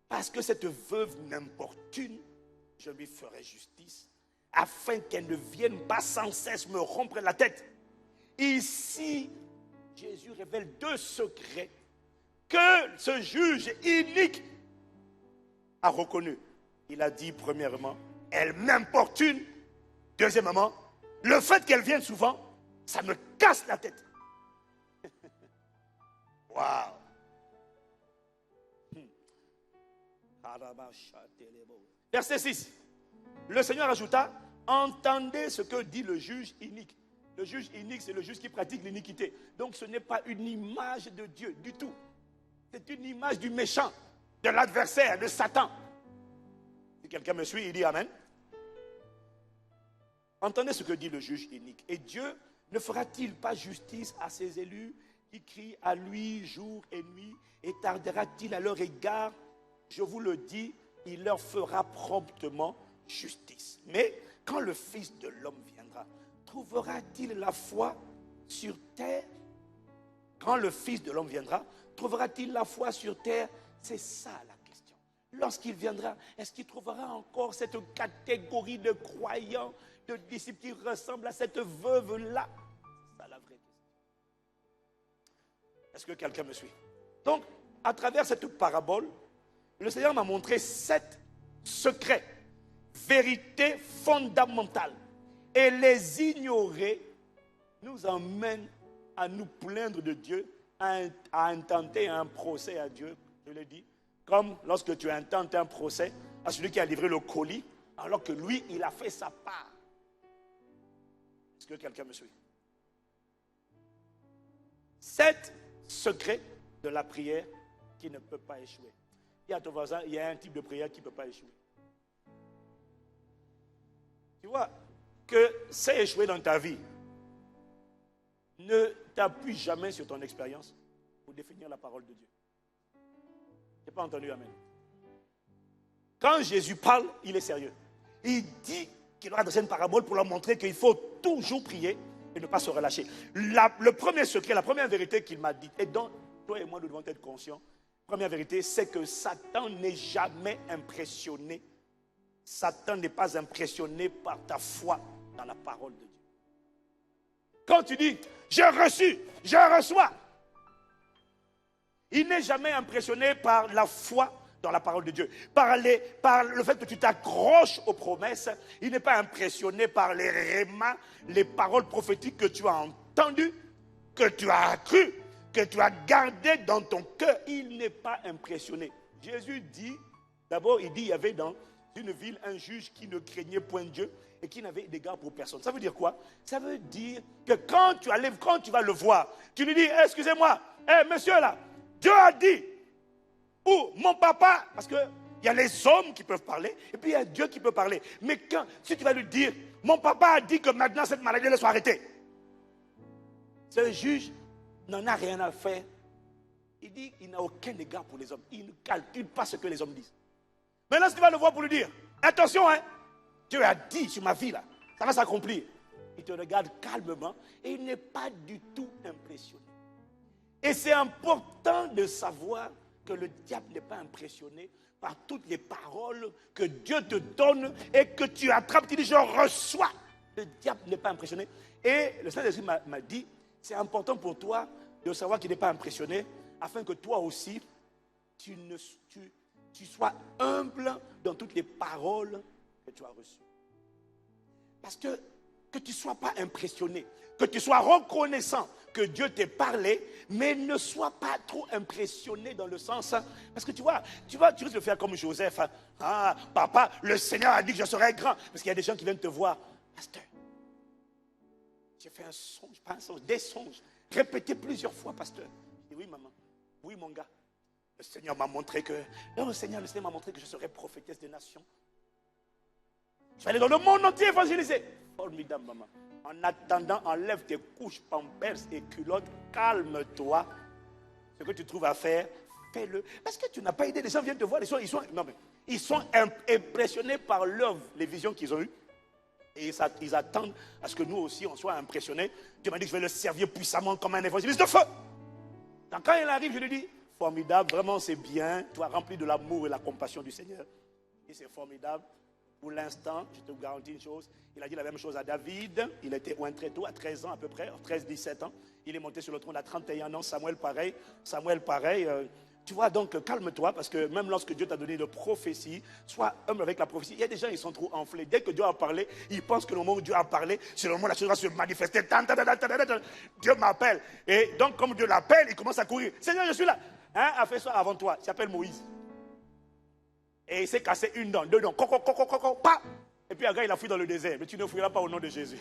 parce que cette veuve m'importune, je lui ferai justice, afin qu'elle ne vienne pas sans cesse me rompre la tête. Ici, Jésus révèle 2 secrets que ce juge inique a reconnus. Il a dit premièrement, elle m'importune. Deuxièmement, le fait qu'elle vienne souvent, ça me casse la tête. Waouh! Verset 6. Le Seigneur ajouta, entendez ce que dit le juge inique. Le juge inique, c'est le juge qui pratique l'iniquité. Donc ce n'est pas une image de Dieu du tout. C'est une image du méchant, de l'adversaire, de Satan. Si quelqu'un me suit, il dit Amen. Entendez ce que dit le juge inique. Et Dieu ne fera-t-il pas justice à ses élus qui crient à lui jour et nuit, et tardera-t-il à leur égard? je vous le dis, il leur fera promptement justice. Mais quand le Fils de l'homme viendra, trouvera-t-il la foi sur terre? Quand le Fils de l'homme viendra, trouvera-t-il la foi sur terre? C'est ça la question. Lorsqu'il viendra, est-ce qu'il trouvera encore cette catégorie de croyants, de disciples qui ressemblent à cette veuve-là? C'est ça la vraie question. Est-ce que quelqu'un me suit? Donc, à travers cette parabole, le Seigneur m'a montré 7 secrets, vérités fondamentales. Et les ignorer nous emmène à nous plaindre de Dieu, à intenter un procès à Dieu, je l'ai dit. Comme lorsque tu intentes un procès à celui qui a livré le colis, alors que lui, il a fait sa part. Est-ce que quelqu'un me suit? 7 secrets de la prière qui ne peut pas échouer. Et à ton voisin, il y a un type de prière qui ne peut pas échouer. Tu vois, que c'est échoué dans ta vie, ne t'appuie jamais sur ton expérience pour définir la parole de Dieu. Je n'ai pas entendu amen. Quand Jésus parle, il est sérieux. Il dit qu'il aura adressé une parabole pour leur montrer qu'il faut toujours prier et ne pas se relâcher. Le premier secret, la première vérité qu'il m'a dit, et dont toi et moi nous devons être conscients, la première vérité, c'est que Satan n'est jamais impressionné. Satan n'est pas impressionné par ta foi dans la parole de Dieu. Quand tu dis, j'ai reçu, je reçois, il n'est jamais impressionné par la foi dans la parole de Dieu. Par le fait que tu t'accroches aux promesses, il n'est pas impressionné par les rémas, les paroles prophétiques que tu as entendues, que tu as crues, que tu as gardées dans ton cœur. Il n'est pas impressionné. Jésus dit, d'abord il dit, il y avait dans une ville un juge qui ne craignait point Dieu et qui n'avait d'égard pour personne. Ça veut dire quoi? Ça veut dire que quand tu vas le voir, tu lui dis, excusez-moi, monsieur là, Dieu a dit, ou mon papa, parce qu'il y a les hommes qui peuvent parler, et puis il y a Dieu qui peut parler. Mais si tu vas lui dire, mon papa a dit que maintenant cette maladie elle soit arrêtée, ce juge n'en a rien à faire. Il dit qu'il n'a aucun égard pour les hommes. Il ne calcule pas ce que les hommes disent. Maintenant, si tu vas le voir pour lui dire, attention, Dieu a dit sur ma vie là, ça va s'accomplir. Il te regarde calmement et il n'est pas du tout impressionné. Et c'est important de savoir que le diable n'est pas impressionné par toutes les paroles que Dieu te donne et que tu attrapes, tu dis je reçois. Le diable n'est pas impressionné. Et le Saint-Esprit m'a dit, c'est important pour toi de savoir qu'il n'est pas impressionné afin que toi aussi, tu sois humble dans toutes les paroles que tu as reçues. Parce que tu ne sois pas impressionné, que tu sois reconnaissant que Dieu t'ait parlé, mais ne sois pas trop impressionné dans le sens, parce que tu risques de faire comme Joseph. Ah, papa, le Seigneur a dit que je serais grand. Parce qu'il y a des gens qui viennent te voir. Pasteur, j'ai fait un songe, pas un songe, des songes. Répétez plusieurs fois, pasteur. Je dis oui, maman. Oui, mon gars. Le Seigneur m'a montré que... Non, le Seigneur m'a montré que je serais prophétesse des nations. Je vais aller dans le monde entier évangéliser. Formidable, maman. En attendant, enlève tes couches, pampers et culottes. Calme-toi. Ce que tu trouves à faire, fais-le. Parce que tu n'as pas idée. Les gens viennent te voir. Ils sont impressionnés par les visions qu'ils ont eues. Et ils attendent à ce que nous aussi, on soit impressionnés. Dieu m'a dit que je vais le servir puissamment comme un évangéliste de feu. Donc quand il arrive, je lui dis, formidable, vraiment c'est bien. Tu as rempli de l'amour et la compassion du Seigneur. Et c'est formidable. Pour l'instant, je te garantis une chose, il a dit la même chose à David. Il était oint très tôt, à 13 ans à peu près, 13-17 ans. Il est monté sur le trône à 31 ans. Samuel pareil. Tu vois, donc calme-toi, parce que même lorsque Dieu t'a donné de prophétie, sois humble avec la prophétie. Il y a des gens, ils sont trop enflés. Dès que Dieu a parlé, ils pensent que le moment où Dieu a parlé, c'est le moment où la chose va se manifester. Dieu m'appelle. Et donc, comme Dieu l'appelle, il commence à courir. Seigneur, je suis là. A fait ça avant toi. Il s'appelle Moïse. Et il s'est cassé une dent, 2 dents. Pa! Et puis, après, il a fui dans le désert. Mais tu ne fuiras pas au nom de Jésus.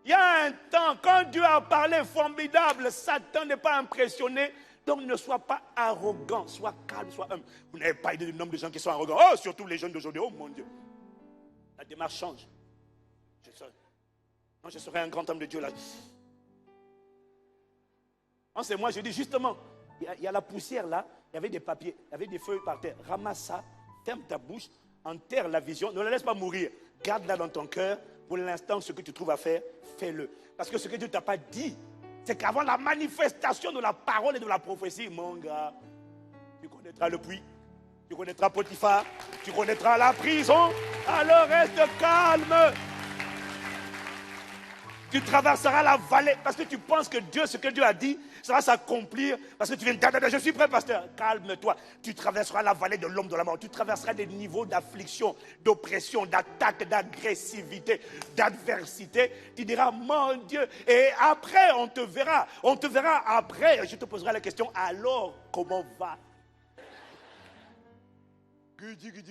Il y a un temps, quand Dieu a parlé formidable, Satan n'est pas impressionné. Donc ne sois pas arrogant, sois calme, sois humble. Vous n'avez pas idée du nombre de gens qui sont arrogants. Oh, surtout les jeunes d'aujourd'hui. Oh mon Dieu. La démarche change. Je serai un grand homme de Dieu là. Non, c'est moi, je dis justement, il y a la poussière là. il y avait des papiers, il y avait des feuilles par terre. Ramasse ça, ferme ta bouche, enterre la vision, ne la laisse pas mourir. Garde-la dans ton cœur. Pour l'instant, ce que tu trouves à faire, fais-le. Parce que ce que Dieu ne t'a pas dit, c'est qu'avant la manifestation de la parole et de la prophétie, mon gars, tu connaîtras le puits, tu connaîtras Potiphar, tu connaîtras la prison. Alors reste calme. Tu traverseras la vallée parce que tu penses que Dieu, ce que Dieu a dit, ça va s'accomplir. Parce que tu viens de je suis prêt, pasteur. Calme-toi. Tu traverseras la vallée de l'homme de la mort. Tu traverseras des niveaux d'affliction, d'oppression, d'attaque, d'agressivité, d'adversité. Tu diras, mon Dieu. Et après, on te verra. On te verra après. Je te poserai la question, alors, comment va?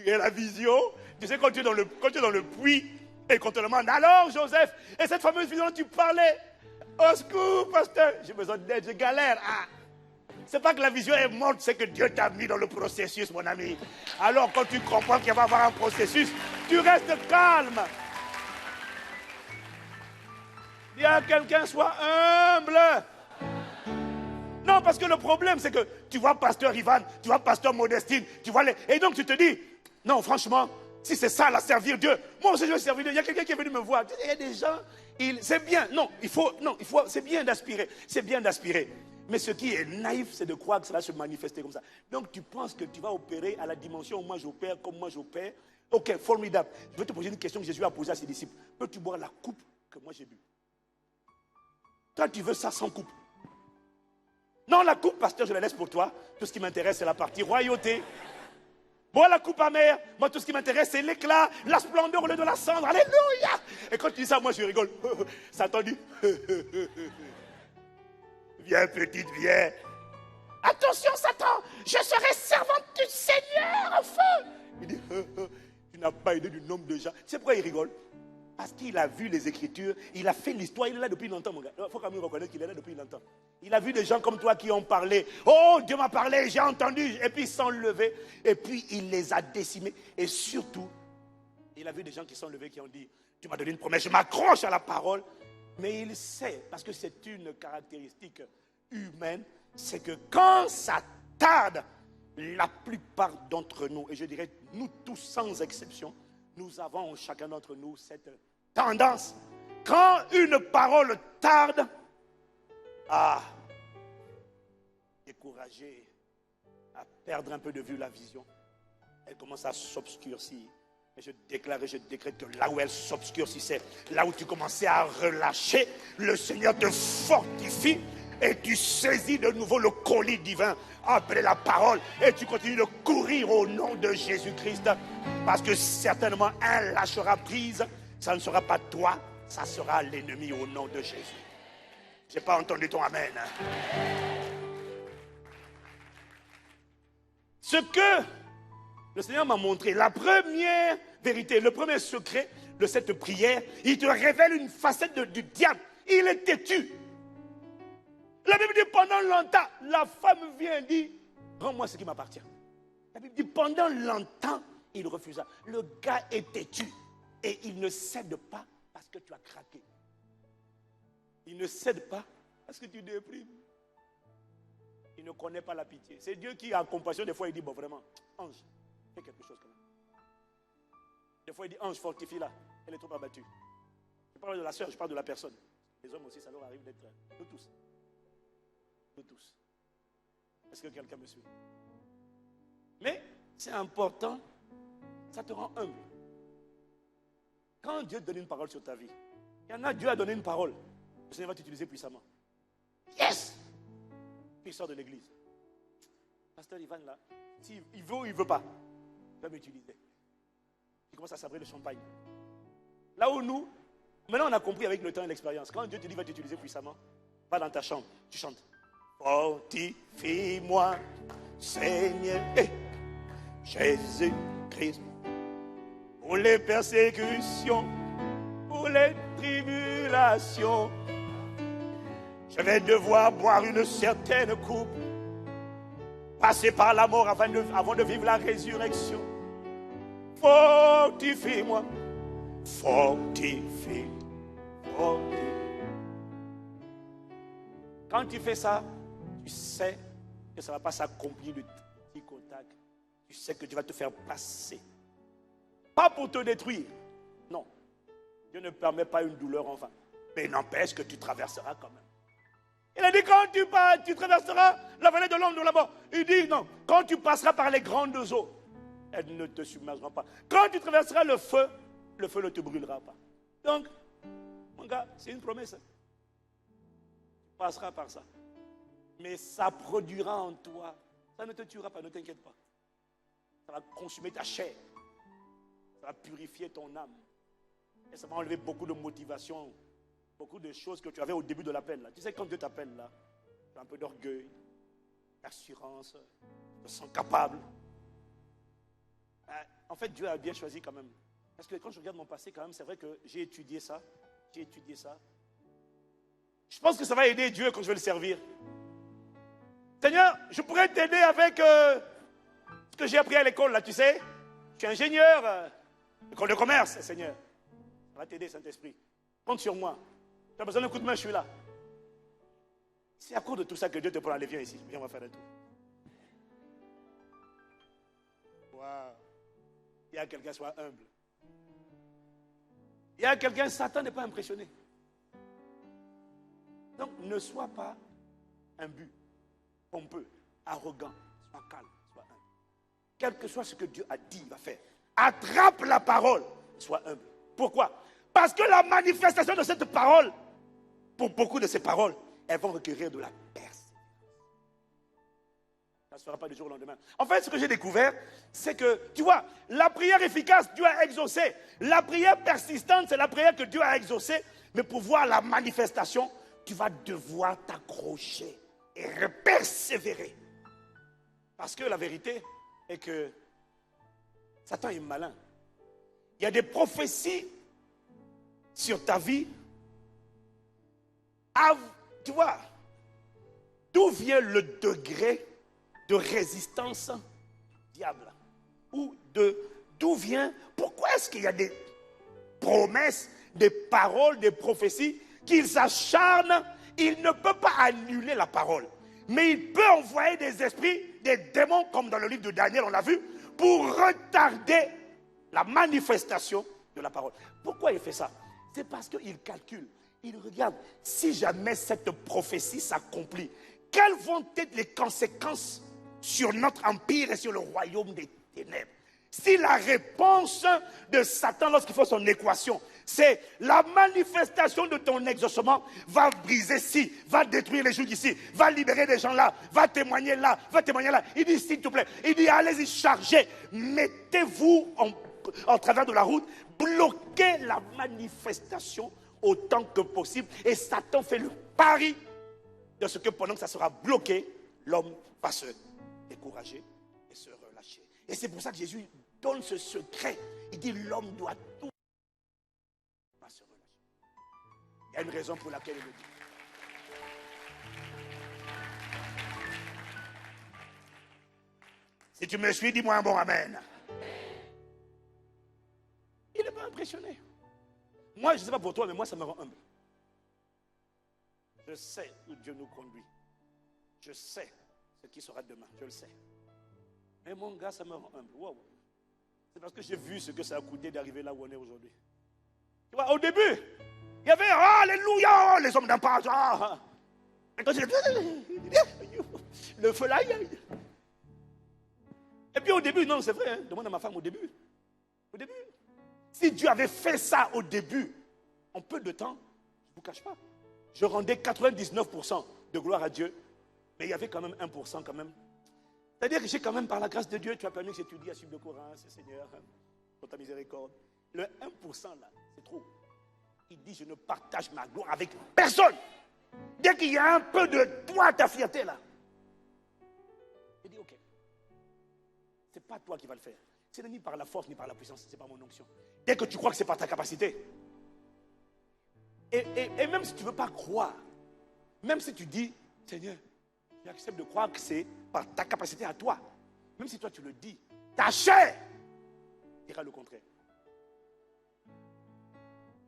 Et la vision, tu sais, quand tu es dans le puits, et qu'on te demande, alors Joseph, et cette fameuse vision dont tu parlais, au secours, pasteur, j'ai besoin d'aide, je galère. Ah. C'est pas que la vision est morte, c'est que Dieu t'a mis dans le processus, mon ami. Alors quand tu comprends qu'il va y avoir un processus, tu restes calme. Dis à quelqu'un, sois humble. Non, parce que le problème, c'est que tu vois pasteur Ivan, tu vois pasteur Modestine, tu vois les... Et donc tu te dis, non, franchement, si c'est ça, la servir Dieu, moi aussi je vais servir Dieu. Il y a quelqu'un qui est venu me voir. Il y a des gens, c'est bien. C'est bien d'aspirer. C'est bien d'aspirer. Mais ce qui est naïf, c'est de croire que ça va se manifester comme ça. Donc tu penses que tu vas opérer à la dimension où moi j'opère, comme moi j'opère. Ok, formidable. Je vais te poser une question que Jésus a posée à ses disciples. Peux-tu boire la coupe que moi j'ai bu? Toi, tu veux ça sans coupe? Non, la coupe, pasteur, je la laisse pour toi. Tout ce qui m'intéresse, c'est la partie royauté. Bois la coupe amère. Moi, tout ce qui m'intéresse, c'est l'éclat, la splendeur au lieu de la cendre. Alléluia. Et quand tu dis ça, moi, je rigole. Satan dit, viens, petite, viens. Attention, Satan, je serai servante du Seigneur au feu. Il dit, tu n'as pas idée du nombre de gens. Tu sais pourquoi il rigole? Parce qu'il a vu les Écritures, il a fait l'histoire, il est là depuis longtemps, mon gars. Il faut quand même reconnaître qu'il est là depuis longtemps. Il a vu des gens comme toi qui ont parlé. Oh, Dieu m'a parlé, j'ai entendu. Et puis ils sont levés. Et puis il les a décimés. Et surtout, il a vu des gens qui sont levés, qui ont dit, tu m'as donné une promesse, je m'accroche à la parole. Mais il sait, parce que c'est une caractéristique humaine, c'est que quand ça tarde, la plupart d'entre nous, et je dirais nous tous sans exception, nous avons chacun d'entre nous cette tendance. Quand une parole tarde, découragé, à perdre un peu de vue la vision, elle commence à s'obscurcir. Et je déclare et je décrète que là où elle s'obscurcissait, là où tu commençais à relâcher, le Seigneur te fortifie et tu saisis de nouveau le colis divin appelé la parole et tu continues de courir au nom de Jésus-Christ parce que certainement un lâchera prise, ça ne sera pas toi, ça sera l'ennemi au nom de Jésus. Je n'ai pas entendu ton amen. Ce que le Seigneur m'a montré, la première vérité, le premier secret de cette prière, il te révèle une facette du diable. Il est têtu. La Bible dit pendant longtemps, la femme vient et dit, rends-moi ce qui m'appartient. La Bible dit pendant longtemps, il refusa. Le gars est têtu et il ne cède pas parce que tu as craqué. Il ne cède pas parce que tu déprimes. Il ne connaît pas la pitié. C'est Dieu qui a compassion. Des fois, il dit, bon, vraiment, ange, fais quelque chose quand même. Des fois, il dit, ange, fortifie-la. Elle est trop abattue. Je parle de la sœur, je parle de la personne. Les hommes aussi, ça leur arrive d'être... Nous tous. Nous tous. Est-ce que quelqu'un me suit? Mais c'est important, ça te rend humble. Quand Dieu donne une parole sur ta vie, il y en a, Dieu a donné une parole. Le Seigneur va t'utiliser puissamment. Yes! Puis il sort de l'église. Pasteur Ivan, là, s'il veut ou il ne veut pas, il va m'utiliser. Il commence à sabrer le champagne. Là où nous, maintenant on a compris avec le temps et l'expérience. Quand Dieu te dit va t'utiliser puissamment, va dans ta chambre, tu chantes. Fortifie-moi, Seigneur, Jésus-Christ, pour les persécutions, pour les tribulations. Je vais devoir boire une certaine coupe, passer par la mort avant de vivre la résurrection. Fortifie-moi, fortifie. Quand tu fais ça, tu sais que ça ne va pas s'accomplir tic au tac, tu sais que Dieu va te faire passer. Pas pour te détruire. Non. Dieu ne permet pas une douleur en vain. Mais n'empêche que tu traverseras quand même. Il a dit quand tu traverseras la vallée de l'ombre de la mort. Il dit non, quand tu passeras par les grandes eaux, elles ne te submergeront pas. Quand tu traverseras le feu ne te brûlera pas. Donc, mon gars, c'est une promesse. Tu passeras par ça. Mais ça produira en toi. Ça ne te tuera pas, ne t'inquiète pas. Ça va consumer ta chair. Ça va purifier ton âme. Et ça va enlever beaucoup de motivation. Beaucoup de choses que tu avais au début de l'appel. Tu sais, quand Dieu t'appelle là, tu as un peu d'orgueil, d'assurance, tu te sens capable. En fait, Dieu a bien choisi quand même. Parce que quand je regarde mon passé, quand même, c'est vrai que j'ai étudié ça. Je pense que ça va aider Dieu quand je vais le servir. Seigneur, je pourrais t'aider avec ce que j'ai appris à l'école, là, tu sais. Je suis ingénieur, école de commerce, Seigneur. Ça va t'aider, Saint-Esprit. Compte sur moi. Tu as besoin d'un coup de main, je suis là. C'est à cause de tout ça que Dieu te prend. Allez, viens ici. Viens, on va faire un tour. Waouh. Il y a quelqu'un, soit humble. Il y a quelqu'un, Satan n'est pas impressionné. Donc, ne sois pas imbu, pompeux, arrogant. Sois calme, sois humble. Quel que soit ce que Dieu a dit, il va faire. Attrape la parole. Sois humble. Pourquoi? Parce que la manifestation de cette parole, pour beaucoup de ces paroles, elles vont requérir de la persévérance. Ça ne se fera pas du jour au lendemain. En fait, ce que j'ai découvert, c'est que, tu vois, la prière efficace, Dieu a exaucé. La prière persistante, c'est la prière que Dieu a exaucée. Mais pour voir la manifestation, tu vas devoir t'accrocher et persévérer. Parce que la vérité est que Satan est malin. Il y a des prophéties sur ta vie. Tu vois, d'où vient le degré de résistance diable? Ou d'où vient, pourquoi est-ce qu'il y a des promesses, des paroles, des prophéties qu'il s'acharne? Il ne peut pas annuler la parole, mais il peut envoyer des esprits, des démons, comme dans le livre de Daniel, on l'a vu, pour retarder la manifestation de la parole. Pourquoi il fait ça? C'est parce qu'il calcule. Il regarde, si jamais cette prophétie s'accomplit, quelles vont être les conséquences sur notre empire et sur le royaume des ténèbres? Si la réponse de Satan lorsqu'il fait son équation, c'est la manifestation de ton exaucement, va briser ci, va détruire les jours d'ici, va libérer des gens là, va témoigner là, va témoigner là. Il dit, s'il te plaît, il dit, allez-y, chargez, mettez-vous en travers de la route, bloquez la manifestation autant que possible. Et Satan fait le pari de ce que pendant que ça sera bloqué, l'homme va se décourager et se relâcher. Et c'est pour ça que Jésus donne ce secret. Il dit l'homme doit tout va se relâcher. Il y a une raison pour laquelle il le dit. Si tu me suis, dis-moi un bon amen. Il n'est pas impressionné. Moi, je ne sais pas pour toi, mais moi, ça me rend humble. Je sais où Dieu nous conduit. Je sais ce qui sera demain. Je le sais. Mais mon gars, ça me rend humble. Wow. C'est parce que j'ai vu ce que ça a coûté d'arriver là où on est aujourd'hui. Tu vois, au début, il y avait, alléluia, les hommes d'impact. Et quand le feu là, et puis au début, non, c'est vrai, hein, demande à ma femme au début. Au début. Si Dieu avait fait ça au début, en peu de temps, je ne vous cache pas, je rendais 99% de gloire à Dieu, mais il y avait quand même 1% quand même. C'est-à-dire que j'ai quand même, par la grâce de Dieu, tu as permis que j'étudie à suivre le Coran, c'est Seigneur, pour ta miséricorde. Le 1% là, c'est trop. Il dit, je ne partage ma gloire avec personne. Dès qu'il y a un peu de toi, ta fierté là. Il dit, ok, c'est pas toi qui vas le faire. Ce n'est ni par la force, ni par la puissance, c'est pas mon onction. Dès que tu crois que c'est par ta capacité. Et même si tu ne veux pas croire, même si tu dis, Seigneur, j'accepte de croire que c'est par ta capacité à toi. Même si toi tu le dis, ta chair dira le contraire.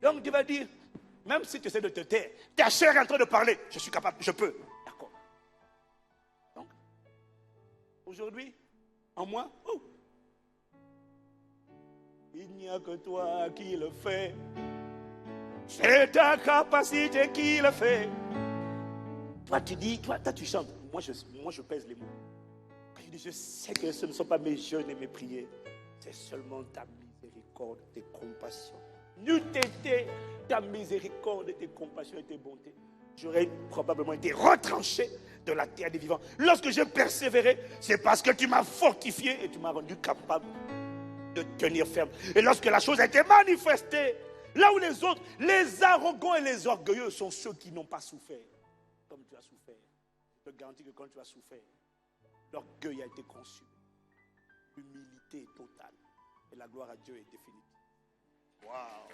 Donc tu vas dire, même si tu essaies de te taire, ta chair est en train de parler, je suis capable, je peux. D'accord. Donc, aujourd'hui, En moi? Oh. Il n'y a que toi qui le fais. C'est ta capacité qui le fait. Toi, tu dis, toi tu chantes. Moi, je pèse les mots. Je dis, je sais que ce ne sont pas mes jeûnes et mes prières. C'est seulement ta miséricorde, tes compassions. N'eût été ta miséricorde, tes compassions et tes bontés, j'aurais probablement été retranché de la terre des vivants. Lorsque j'ai persévéré, c'est parce que tu m'as fortifié et tu m'as rendu capable de tenir ferme. Et lorsque la chose a été manifestée, là où les autres, les arrogants et les orgueilleux sont ceux qui n'ont pas souffert comme tu as souffert. Je te garantis que quand tu as souffert, l'orgueil a été consumé. L'humilité est totale. Et la gloire à Dieu est définitive. Waouh!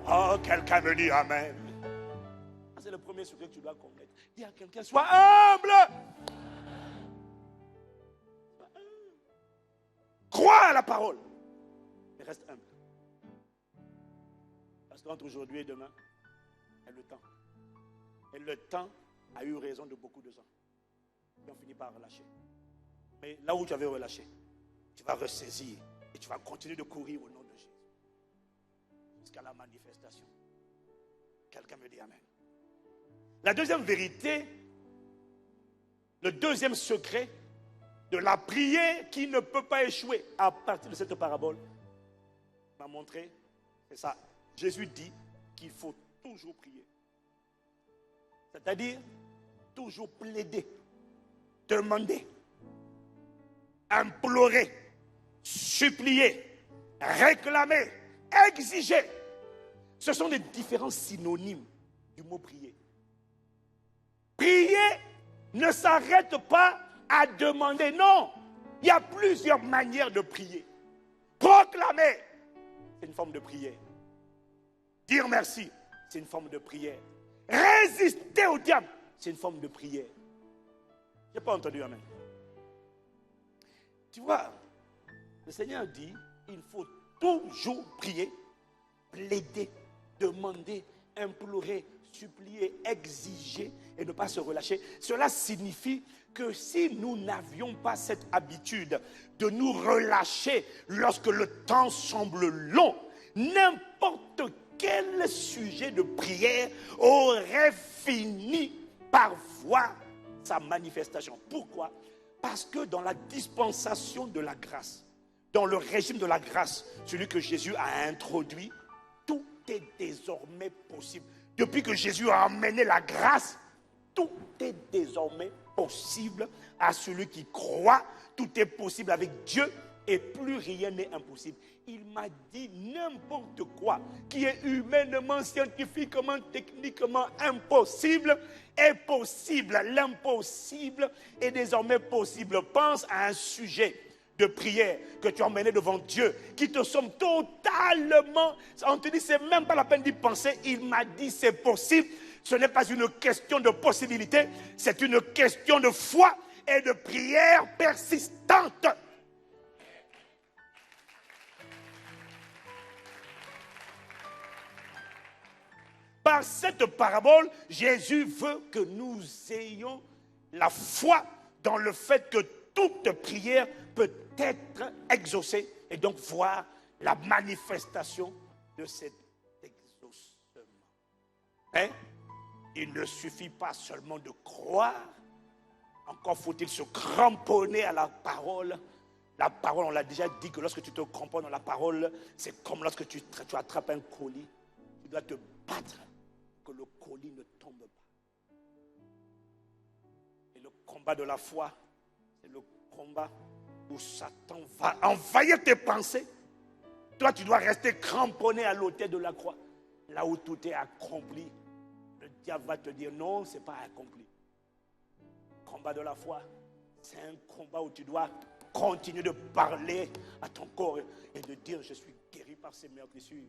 Oh, quelqu'un me dit Amen. C'est le premier secret que tu dois connaître. Dis à quelqu'un, sois humble. Crois à la parole. Mais reste humble. Parce qu'entre aujourd'hui et demain, il y a le temps. Et le temps a eu raison de beaucoup de gens. Ils ont fini par relâcher. Mais là où tu avais relâché, tu vas ressaisir et tu vas continuer de courir au nom de Jésus. Jusqu'à la manifestation. Quelqu'un me dit Amen. La deuxième vérité, le deuxième secret de la prière qui ne peut pas échouer à partir de cette parabole, m'a montré, c'est ça. Jésus dit qu'il faut toujours prier. C'est-à-dire, toujours plaider, demander, implorer, supplier, réclamer, exiger. Ce sont les différents synonymes du mot prier. Prier ne s'arrête pas à demander. Non, il y a plusieurs manières de prier. Proclamer, c'est une forme de prière. Dire merci, c'est une forme de prière. Résister au diable, c'est une forme de prière. Je n'ai pas entendu amen. Tu vois, le Seigneur dit, il faut toujours prier, plaider, demander, implorer, supplier, exiger et ne pas se relâcher. Cela signifie que si nous n'avions pas cette habitude de nous relâcher lorsque le temps semble long, n'importe quel sujet de prière aurait fini par voir sa manifestation. Pourquoi? Parce que dans la dispensation de la grâce, dans le régime de la grâce, celui que Jésus a introduit, tout est désormais possible. Depuis que Jésus a amené la grâce, tout est désormais possible à celui qui croit. Tout est possible avec Dieu et plus rien n'est impossible. Il m'a dit n'importe quoi qui est humainement, scientifiquement, techniquement impossible est possible. L'impossible est désormais possible. Pense à un sujet de prière que tu as emmené devant Dieu, qui te semble totalement, on te dit c'est même pas la peine d'y penser. Il m'a dit c'est possible. Ce n'est pas une question de possibilité, c'est une question de foi et de prière persistante. Par cette parabole, Jésus veut que nous ayons la foi dans le fait que toute prière peut être exaucée et donc voir la manifestation de cet exaucement. Mais il ne suffit pas seulement de croire, encore faut-il se cramponner à la parole. La parole, on l'a déjà dit que lorsque tu te cramponnes à la parole, c'est comme lorsque tu attrapes un colis. Tu dois te battre que le colis ne tombe pas. Et le combat de la foi, c'est le combat où Satan va envahir tes pensées. Toi, tu dois rester cramponné à l'autel de la croix. Là où tout est accompli, le diable va te dire non, ce n'est pas accompli. Le combat de la foi, c'est un combat où tu dois continuer de parler à ton corps et de dire je suis guéri par ces meurtrissures.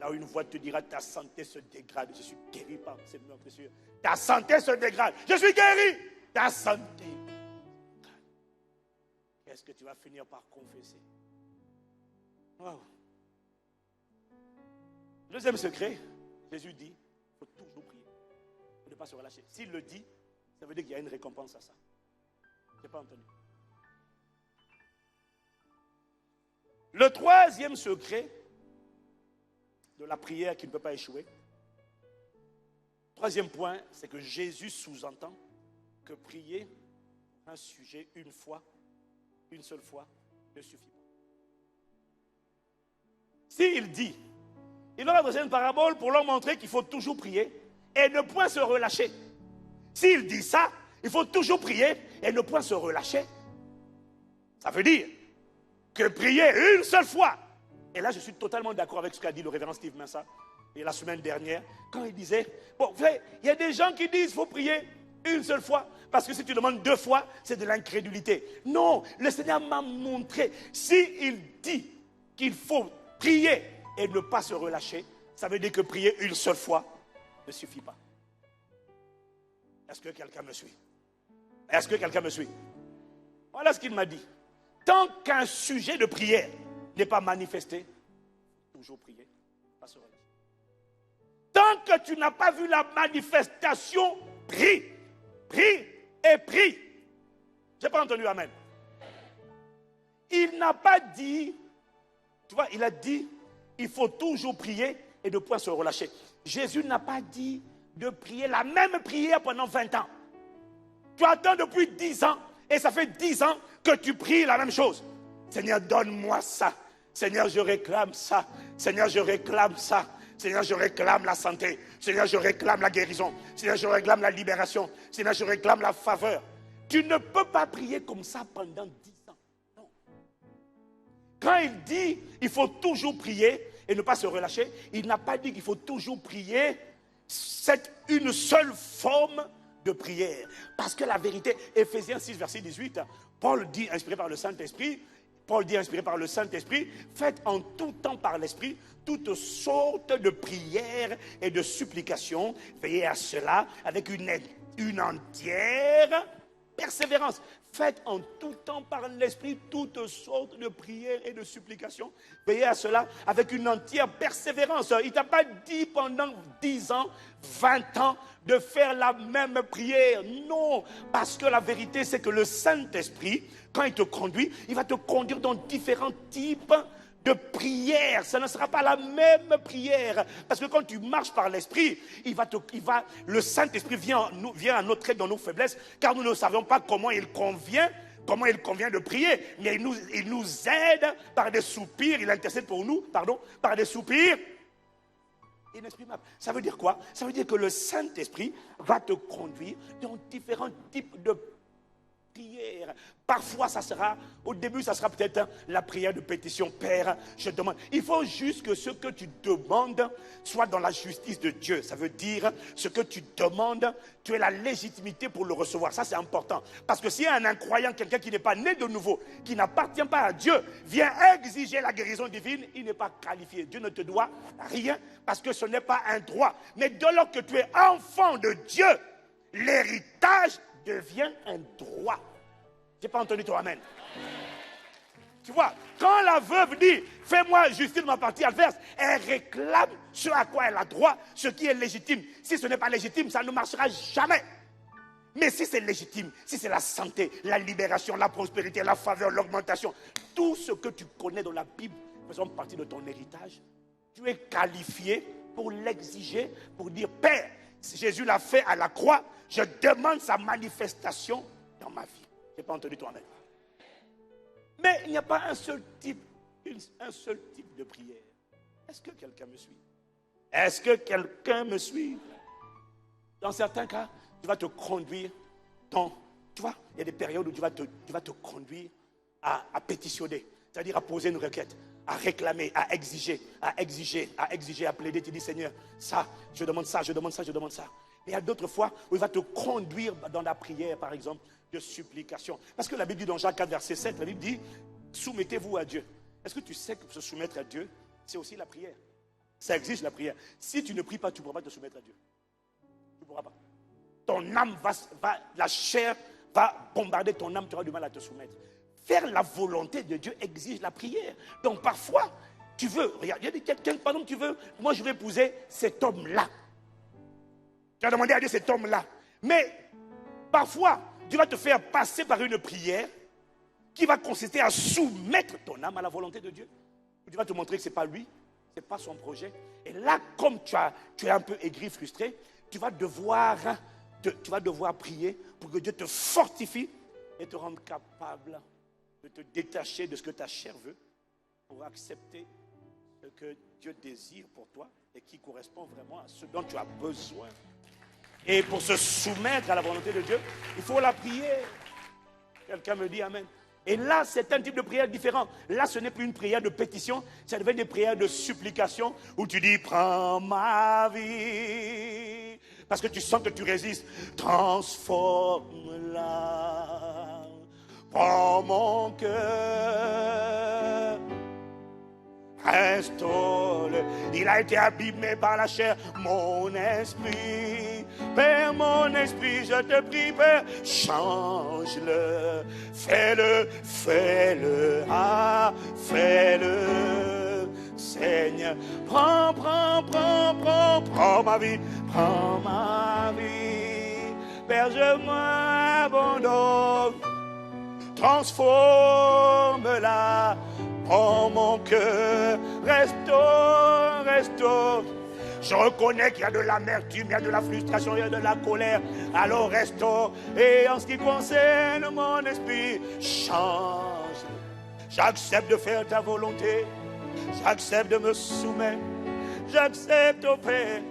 Là où une voix te dira ta santé se dégrade, je suis guéri par ces meurtrissures. Ta santé se dégrade, je suis guéri. Ta santé. Qu'est-ce que tu vas finir par confesser? Wow. Deuxième secret, Jésus dit, il faut toujours prier. ne pas se relâcher. S'il le dit, ça veut dire qu'il y a une récompense à ça. Je n'ai pas entendu. Le troisième secret de la prière qui ne peut pas échouer, troisième point, c'est que Jésus sous-entend que prier un sujet une fois, une seule fois, ne suffit pas. S'il dit, il leur a adressé une parabole pour leur montrer qu'il faut toujours prier et ne point se relâcher. S'il dit ça, il faut toujours prier et ne point se relâcher. Ça veut dire que prier une seule fois. Et là, je suis totalement d'accord avec ce qu'a dit le révérend Steve Mensah et la semaine dernière, quand il disait, bon, vous savez, il y a des gens qui disent qu'il faut prier une seule fois, parce que si tu demandes 2 fois, c'est de l'incrédulité. Non, le Seigneur m'a montré, s'il dit qu'il faut prier et ne pas se relâcher, ça veut dire que prier une seule fois ne suffit pas. Est-ce que quelqu'un me suit? Est-ce que quelqu'un me suit? Voilà ce qu'il m'a dit. Tant qu'un sujet de prière n'est pas manifesté, toujours prier, pas se relâcher. Tant que tu n'as pas vu la manifestation, prie, prie et prie. Je n'ai pas entendu amen. Il n'a pas dit, tu vois, il a dit, il faut toujours prier et ne point se relâcher. Jésus n'a pas dit de prier la même prière pendant 20 ans. Tu attends depuis 10 ans et ça fait 10 ans que tu pries la même chose. Seigneur, donne-moi ça. Seigneur, je réclame ça. Seigneur, je réclame ça. Seigneur, je réclame la santé. Seigneur, je réclame la guérison. Seigneur, je réclame la libération. Seigneur, je réclame la faveur. Tu ne peux pas prier comme ça pendant 10 ans. Non. Quand il dit il faut toujours prier et ne pas se relâcher, il n'a pas dit qu'il faut toujours prier une seule forme de prière. Parce que la vérité, Éphésiens 6, verset 18, Paul dit, inspiré par le Saint-Esprit, faites en tout temps par l'Esprit toutes sortes de prières et de supplications. Veillez à cela avec une entière persévérance. Faites en tout temps par l'Esprit toutes sortes de prières et de supplications. Veillez à cela avec une entière persévérance. Il ne t'a pas dit pendant 10 ans, 20 ans de faire la même prière. Non, parce que la vérité c'est que le Saint-Esprit, quand il te conduit, il va te conduire dans différents types de prières. Ça ne sera pas la même prière. Parce que quand tu marches par l'Esprit, le Saint-Esprit vient à notre aide dans nos faiblesses, car nous ne savons pas comment il convient de prier. Mais il nous aide par des soupirs, il intercède pour nous, par des soupirs inexprimables. Ça veut dire quoi? Ça veut dire que le Saint-Esprit va te conduire dans différents types de prière. Parfois, au début, ça sera peut-être la prière de pétition. Père, je demande. Il faut juste que ce que tu demandes soit dans la justice de Dieu. Ça veut dire, ce que tu demandes, tu as la légitimité pour le recevoir. Ça, c'est important. Parce que s'il y a un incroyant, quelqu'un qui n'est pas né de nouveau, qui n'appartient pas à Dieu, vient exiger la guérison divine, il n'est pas qualifié. Dieu ne te doit rien parce que ce n'est pas un droit. Mais dès lors que tu es enfant de Dieu, l'héritage devient un droit. Je n'ai pas entendu ton amen. Tu vois, quand la veuve dit « Fais-moi justice de ma partie adverse », elle réclame ce à quoi elle a droit, ce qui est légitime. Si ce n'est pas légitime, ça ne marchera jamais. Mais si c'est légitime, si c'est la santé, la libération, la prospérité, la faveur, l'augmentation, tout ce que tu connais dans la Bible faisant partie de ton héritage, tu es qualifié pour l'exiger, pour dire « Père, si Jésus l'a fait à la croix, je demande sa manifestation dans ma vie. » Je n'ai pas entendu toi-même. Mais il n'y a pas un seul type de prière. Est-ce que quelqu'un me suit? Est-ce que quelqu'un me suit? Dans certains cas, tu vas te conduire tu vois, il y a des périodes où tu vas te conduire à pétitionner, c'est-à-dire à poser une requête, à réclamer, à exiger, à plaider. Tu dis, Seigneur, ça, je demande ça, je demande ça, je demande ça. Mais il y a d'autres fois où il va te conduire dans la prière, par exemple, de supplication. Parce que la Bible dit dans Jacques 4, verset 7, la Bible dit, soumettez-vous à Dieu. Est-ce que tu sais que se soumettre à Dieu, c'est aussi la prière? Ça exige la prière. Si tu ne pries pas, tu ne pourras pas te soumettre à Dieu. Tu ne pourras pas. Ton âme la chair va bombarder ton âme, tu auras du mal à te soumettre. Faire la volonté de Dieu exige la prière. Donc parfois, tu veux, regarde, il y a quelqu'un, par exemple, tu veux, moi je vais épouser cet homme-là. Tu as demandé à Dieu cet homme-là. Mais parfois, Dieu va te faire passer par une prière qui va consister à soumettre ton âme à la volonté de Dieu. Dieu va te montrer que ce n'est pas lui, ce n'est pas son projet. Et là, comme tu es un peu aigri, frustré, tu vas devoir prier pour que Dieu te fortifie et te rende capable de te détacher de ce que ta chair veut pour accepter ce que Dieu désire pour toi et qui correspond vraiment à ce dont tu as besoin. Et pour se soumettre à la volonté de Dieu, il faut la prier. Quelqu'un me dit amen. Et là, c'est un type de prière différent. Là, ce n'est plus une prière de pétition, ça devient des prières de supplication où tu dis, prends ma vie. Parce que tu sens que tu résistes. Transforme-la. Prends mon cœur. Restaure-le. Il a été abîmé par la chair. Mon esprit, Père, mon esprit, je te prie, Père, change-le. Fais-le, fais-le, ah, fais-le, Seigneur. Prends ma vie, prends ma vie. Père, je m'abandonne. Transforme-la. Prends mon cœur, restaure. Je reconnais qu'il y a de l'amertume, il y a de la frustration, il y a de la colère. Alors restaure. Et en ce qui concerne mon esprit, change. J'accepte de faire ta volonté. J'accepte de me soumettre. J'accepte, au Père.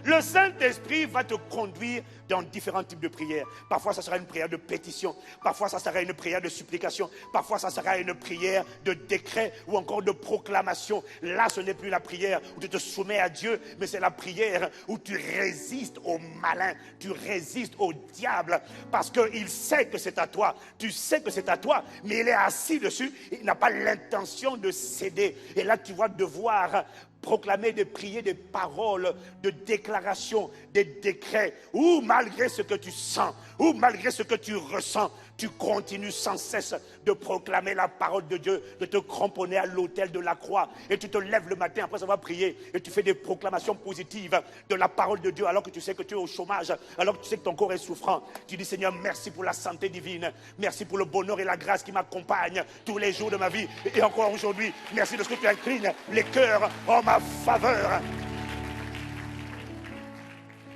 Le Saint-Esprit va te conduire dans différents types de prières. Parfois, ça sera une prière de pétition. Parfois, ça sera une prière de supplication. Parfois, ça sera une prière de décret ou encore de proclamation. Là, ce n'est plus la prière où tu te soumets à Dieu, mais c'est la prière où tu résistes au malin, tu résistes au diable, parce qu'il sait que c'est à toi. Tu sais que c'est à toi, mais il est assis dessus. Il n'a pas l'intention de céder. Et là, tu vas devoir proclamer, de prier des paroles de déclaration, des décrets, ou malgré ce que tu sens, ou malgré ce que tu ressens, tu continues sans cesse de proclamer la parole de Dieu, de te cramponner à l'autel de la croix, et tu te lèves le matin après avoir prié, et tu fais des proclamations positives de la parole de Dieu, alors que tu sais que tu es au chômage, alors que tu sais que ton corps est souffrant. Tu dis, Seigneur, merci pour la santé divine, merci pour le bonheur et la grâce qui m'accompagnent tous les jours de ma vie, et encore aujourd'hui, merci de ce que tu inclines les cœurs en ma faveur.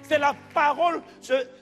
C'est la parole,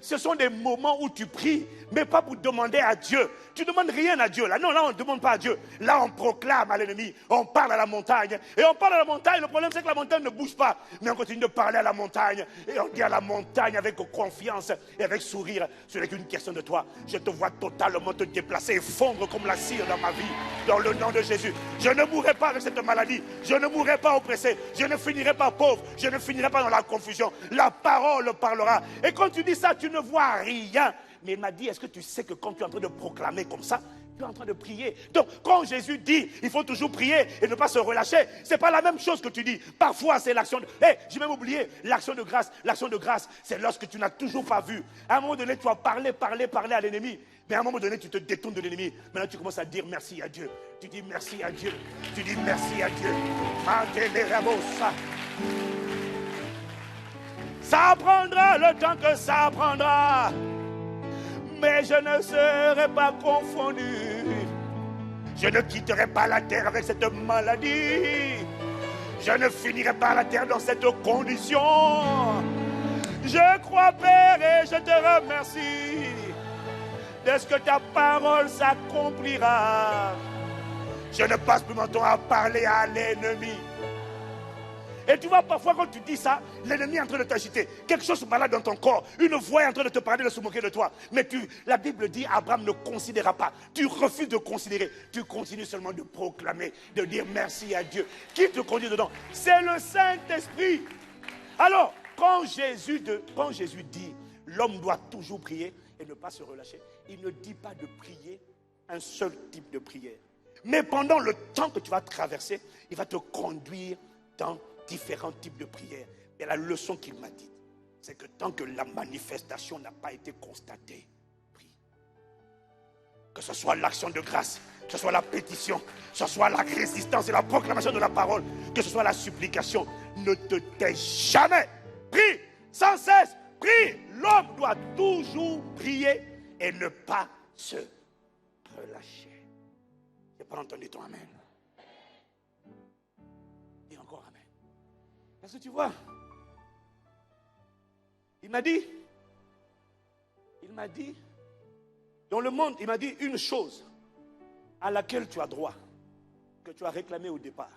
ce sont des moments où tu pries, mais pas pour demander à Dieu. Tu ne demandes rien à Dieu. Là, non, là, on ne demande pas à Dieu. Là, on proclame à l'ennemi. On parle à la montagne. Et on parle à la montagne. Le problème, c'est que la montagne ne bouge pas. Mais on continue de parler à la montagne. Et on dit à la montagne avec confiance et avec sourire. Ce n'est qu'une question de toi. Je te vois totalement te déplacer et fondre comme la cire dans ma vie. Dans le nom de Jésus. Je ne mourrai pas avec cette maladie. Je ne mourrai pas oppressé. Je ne finirai pas pauvre. Je ne finirai pas dans la confusion. La parole parlera. Et quand tu dis ça, tu ne vois rien. Mais il m'a dit, est-ce que tu sais que quand tu es en train de proclamer comme ça, tu es en train de prier. Donc, quand Jésus dit, il faut toujours prier et ne pas se relâcher, ce n'est pas la même chose que tu dis. Parfois, c'est l'action de... j'ai même oublié, l'action de grâce. L'action de grâce, c'est lorsque tu n'as toujours pas vu. À un moment donné, tu vas parler à l'ennemi. Mais à un moment donné, tu te détournes de l'ennemi. Maintenant, tu commences à dire merci à Dieu. Tu dis merci à Dieu. Tu dis merci à Dieu. Ça prendra le temps que ça prendra. Mais je ne serai pas confondu. Je ne quitterai pas la terre avec cette maladie. Je ne finirai pas la terre dans cette condition. Je crois, Père, et je te remercie de ce que ta parole s'accomplira. Je ne passe plus mon temps à parler à l'ennemi. Et tu vois, parfois quand tu dis ça, l'ennemi est en train de t'agiter. Quelque chose se malade dans ton corps. Une voix est en train de te parler, de se moquer de toi. Mais la Bible dit, Abraham ne considéra pas. Tu refuses de considérer. Tu continues seulement de proclamer, de dire merci à Dieu. Qui te conduit dedans? C'est le Saint-Esprit. Alors, quand Jésus dit, l'homme doit toujours prier et ne pas se relâcher, il ne dit pas de prier un seul type de prière. Mais pendant le temps que tu vas traverser, il va te conduire dans différents types de prières. Et la leçon qu'il m'a dit, c'est que tant que la manifestation n'a pas été constatée, prie. Que ce soit l'action de grâce, que ce soit la pétition, que ce soit la résistance et la proclamation de la parole, que ce soit la supplication, ne te tais jamais. Prie sans cesse, Prie. L'homme doit toujours prier et ne pas se relâcher. Je n'ai pas entendu ton amen. Dis encore amen. Parce que tu vois, il m'a dit, dans le monde, il m'a dit une chose à laquelle tu as droit, que tu as réclamé au départ.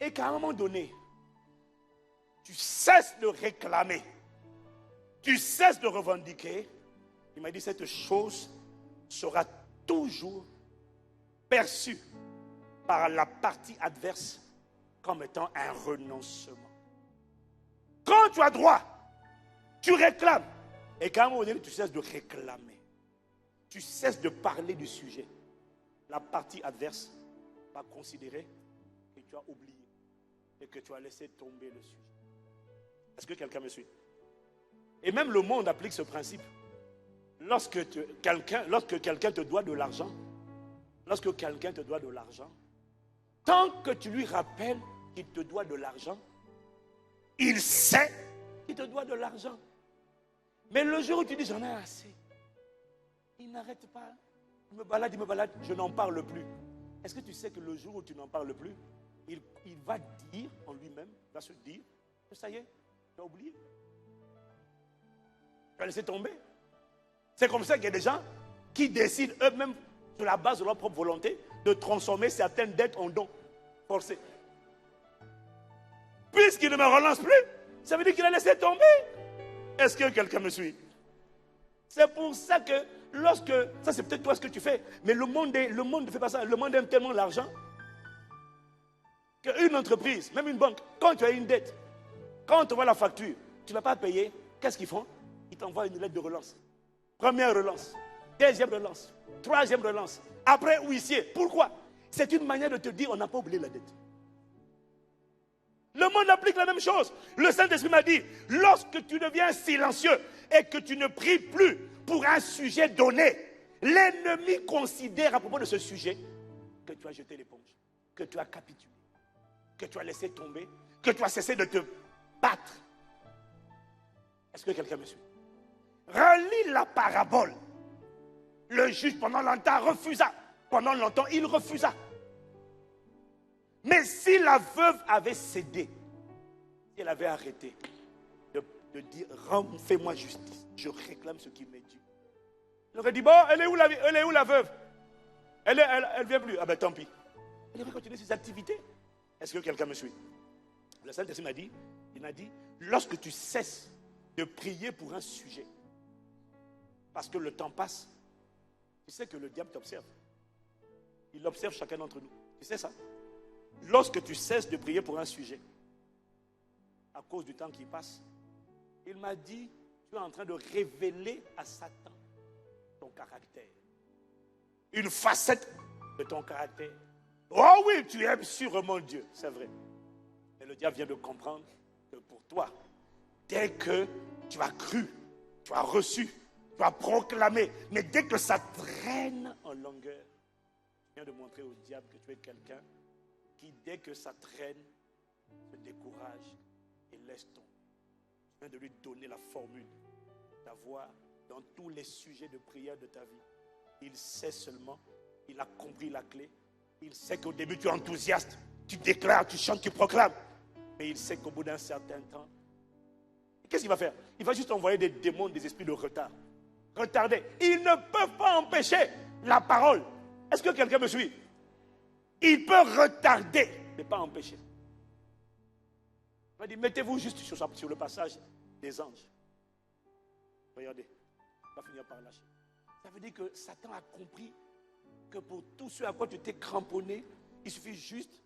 Et qu'à un moment donné, tu cesses de réclamer, tu cesses de revendiquer. Il m'a dit cette chose sera toujours perçue par la partie adverse comme étant un renoncement. Quand tu as droit, tu réclames. Et qu'à un moment donné, tu cesses de réclamer. Tu cesses de parler du sujet. La partie adverse va considérer que tu as oublié et que tu as laissé tomber le sujet. Est-ce que quelqu'un me suit? Et même le monde applique ce principe. Lorsque quelqu'un te doit de l'argent, tant que tu lui rappelles qu'il te doit de l'argent, il sait qu'il te doit de l'argent. Mais le jour où tu dis j'en ai assez, il n'arrête pas. Il me balade, je n'en parle plus. Est-ce que tu sais que le jour où tu n'en parles plus, il va dire en lui-même, va se dire que ça y est, tu as oublié. Tu as laissé tomber. C'est comme ça qu'il y a des gens qui décident eux-mêmes, sur la base de leur propre volonté, de transformer certaines dettes en dons forcés. Puisqu'il ne me relance plus, ça veut dire qu'il a laissé tomber. Est-ce que quelqu'un me suit? C'est pour ça que ça c'est peut-être toi ce que tu fais, mais le monde ne fait pas ça. Le monde aime tellement l'argent qu'une entreprise, même une banque, quand tu as une dette, quand on te voit la facture, tu ne vas pas payer, qu'est-ce qu'ils font? Ils t'envoient une lettre de relance. Première relance, deuxième relance, troisième relance, après huissier. Pourquoi? C'est une manière de te dire on n'a pas oublié la dette. Le monde applique la même chose. Le Saint-Esprit m'a dit, lorsque tu deviens silencieux et que tu ne pries plus pour un sujet donné, l'ennemi considère à propos de ce sujet que tu as jeté l'éponge, que tu as capitulé, que tu as laissé tomber, que tu as cessé de te battre. Est-ce que quelqu'un me suit? Relis la parabole. Le juge pendant longtemps refusa. Pendant longtemps, il refusa. Mais si la veuve avait cédé, si elle avait arrêté de dire, fais-moi justice, je réclame ce qui m'est dû. Il aurait dit, bon, elle est où la veuve? Elle ne vient plus. Ah ben tant pis. Elle aurait continué ses activités. Est-ce que quelqu'un me suit? Le Saint-Esprit m'a dit, lorsque tu cesses de prier pour un sujet, parce que le temps passe, tu sais que le diable t'observe. Il observe chacun d'entre nous. Tu sais ça? Lorsque tu cesses de prier pour un sujet, à cause du temps qui passe, il m'a dit, tu es en train de révéler à Satan ton caractère. Une facette de ton caractère. Oh oui, tu aimes sûrement Dieu, c'est vrai. Mais le diable vient de comprendre que pour toi, dès que tu as cru, tu as reçu, tu as proclamé, mais dès que ça traîne en longueur, tu viens de montrer au diable que tu es quelqu'un qui, dès que ça traîne, se décourage et laisse tomber. Tu viens de lui donner la formule d'avoir dans tous les sujets de prière de ta vie. Il sait seulement, il a compris la clé. Il sait qu'au début tu es enthousiaste, tu déclares, tu chantes, tu proclames. Mais il sait qu'au bout d'un certain temps, qu'est-ce qu'il va faire? Il va juste envoyer des démons, des esprits de retard. Retardés. Ils ne peuvent pas empêcher la parole. Est-ce que quelqu'un me suit? Il peut retarder, mais pas empêcher. Il va dire, mettez-vous juste sur le passage des anges. Regardez, on va finir par lâcher. Ça veut dire que Satan a compris que pour tout ce à quoi tu t'es cramponné, il suffit juste